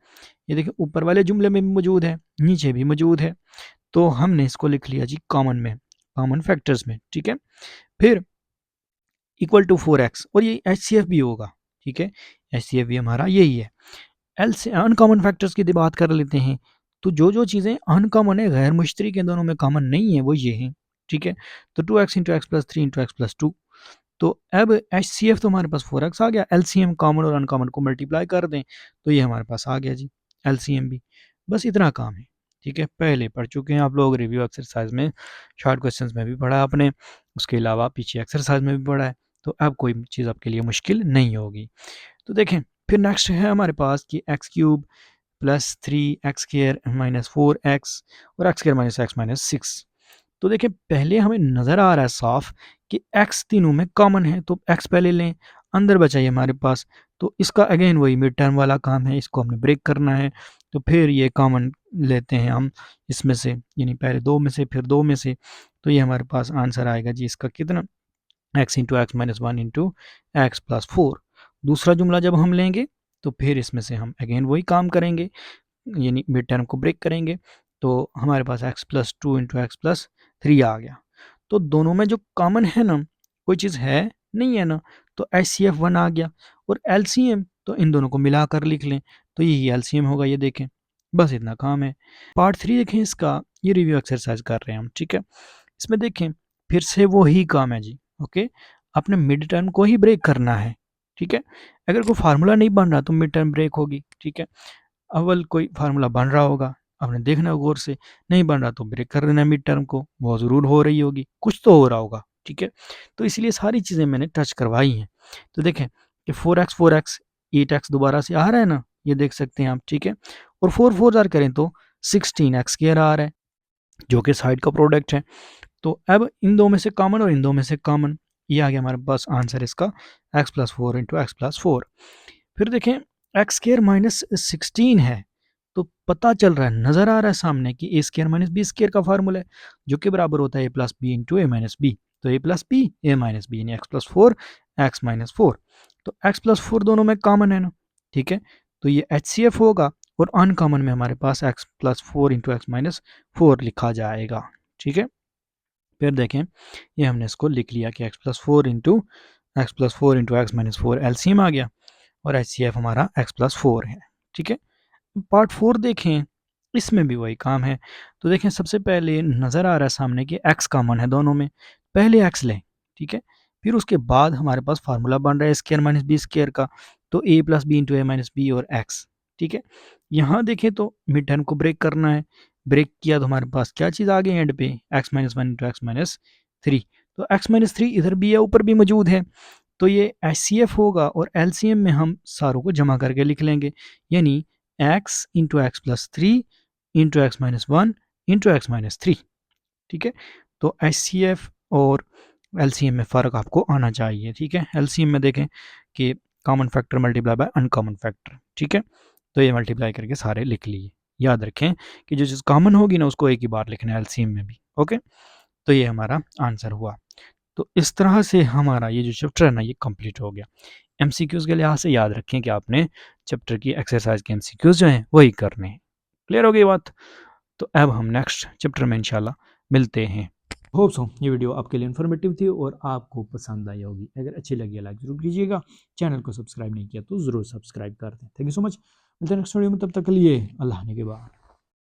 ये देखिए ऊपर वाले जुमले में भी मौजूद है, नीचे भी मौजूद है, तो हमने इसको लिख लिया जी कॉमन में, कॉमन फैक्टर्स में, ठीक है। फिर इक्वल टू 4x और ये HCF भी होगा, ठीक है, HCF भी हमारा यही है। एल से अनकॉमन फैक्टर्स की बात कर लेते हैं, तो जो जो चीज़ें अनकॉमन है, गैर मुश्तरक के दोनों में कॉमन नहीं है, वो ये हैं, ठीक है। तो 2x into x plus 3 into x plus 2। तो अब HCF तो हमारे पास 4x आ गया, LCM कॉमन और अनकॉमन को मल्टीप्लाई कर दें तो ये हमारे पास आ गया जी LCM भी। बस इतना काम है, ठीक है। पहले पढ़ चुके हैं आप लोग, रिव्यू एक्सरसाइज में, शॉर्ट क्वेश्चंस में भी पढ़ा आपने, उसके अलावा पीछे एक्सरसाइज में भी पढ़ा है, तो अब कोई चीज़ आपके लिए मुश्किल नहीं होगी। तो देखें, फिर नेक्स्ट है हमारे पास कि x³ +3 x² -4x और x² -x तो देखिए पहले हमें नज़र आ रहा है साफ कि x तीनों में कॉमन है, तो x पहले लें, अंदर बचाइए हमारे पास, तो इसका अगेन वही मिड टर्म वाला काम है, इसको हमने ब्रेक करना है, तो फिर ये कॉमन लेते हैं हम इसमें से, यानी पहले दो में से फिर दो में से, तो ये हमारे पास आंसर आएगा जी इसका कितना, x into x minus one into x plus 4। दूसरा जुमला जब हम लेंगे तो फिर इसमें से हम अगेन वही काम करेंगे, यानी मिड टर्म को ब्रेक करेंगे, तो हमारे पास x+2 इंटू एक्स प्लस 3 आ गया। तो दोनों में जो कॉमन है ना, कोई चीज़ है नहीं है ना, तो HCF1 आ गया, और LCM तो इन दोनों को मिलाकर लिख लें, तो यही LCM होगा, ये देखें, बस इतना काम है। पार्ट 3 देखें इसका, ये रिव्यू एक्सरसाइज कर रहे हैं हम, ठीक है। इसमें देखें फिर से वही काम है जी, ओके, अपने मिड टर्म को ही ब्रेक करना है, ठीक है। अगर कोई फार्मूला नहीं बन रहा तो मिड टर्म ब्रेक होगी, ठीक है। अव्वल कोई फार्मूला बन रहा होगा, आपने देखना गौर से, नहीं बन रहा तो ब्रेक कर देना मिड टर्म को, वो ज़रूर हो रही होगी, कुछ तो हो रहा होगा, ठीक है। तो इसलिए सारी चीज़ें मैंने टच करवाई हैं। तो देखें कि 4x 8x दोबारा से आ रहा है ना, ये देख सकते हैं आप, ठीक है। और 4 4 जार करें तो 16x² आ रहा है, जो कि साइड का प्रोडक्ट है। तो अब इन दो में से कॉमन और इन दो में से कॉमन, ये आ गया हमारे पास आंसर इसका, x+4 इंटू एक्स प्लस 4। फिर देखें x² -16 है, तो पता चल रहा है, नज़र आ रहा है सामने कि a² -b² का फार्मूला है, जो कि बराबर होता है a+b इंटू a -b। तो a+b a -b यानी x+4 x-4। तो x+4 दोनों में कॉमन है ना, ठीक है, तो ये HCF होगा, और अनकॉमन में हमारे पास x+4 इंटू एक्स -4 लिखा जाएगा, ठीक है। फिर देखें, ये हमने इसको लिख लिया कि x+4 इंटू एक्स -4 LCM आ गया, और HCF हमारा x+4 है, ठीक है। पार्ट 4 देखें, इसमें भी वही काम है। तो देखें सबसे पहले नज़र आ रहा है सामने कि x कॉमन है दोनों में, पहले x लें, ठीक है। फिर उसके बाद हमारे पास फार्मूला बन रहा है a² -b² का, तो a+b इंटू a -b और x, ठीक है। यहाँ देखें तो मिड टर्म को ब्रेक करना है, ब्रेक किया तो हमारे पास क्या चीज़ आ गई एंड पे, x-1 इंटू एक्स -3। तो x-3 इधर भी है, ऊपर भी मौजूद है, तो ये HCF होगा, और LCM में हम सारों को जमा करके लिख लेंगे, यानी x into x plus 3 into x -1 into x -3, ठीक है। तो HCF और LCM में फ़र्क आपको आना चाहिए, ठीक है। LCM में देखें कि common factor multiply by uncommon factor, ठीक है। तो ये मल्टीप्लाई करके सारे लिख लिए, याद रखें कि जो चीज़ कॉमन होगी ना उसको एक ही बार लिखना है LCM में भी, ओके। तो ये हमारा आंसर हुआ। तो इस तरह से हमारा ये जो चैप्टर है ना, ये कंप्लीट हो गया। एमसीक्यूज़ के लिहाज से याद रखें कि आपने चैप्टर की एक्सरसाइज के एमसीक्यूज़ जो हैं वही करने हैं। क्लियर हो गई बात? तो अब हम नेक्स्ट चैप्टर में इंशाल्लाह मिलते हैं। होप सो ये वीडियो आपके लिए इन्फॉर्मेटिव थी और आपको पसंद आई होगी। अगर अच्छी लगी लाइक ज़रूर कीजिएगा, चैनल को सब्सक्राइब नहीं किया तो ज़रूर सब्सक्राइब कर दें। थैंक यू सो मच, मिलते हैं नेक्स्ट वीडियो में, तब तक के लिए अल्लाह ने के बाद।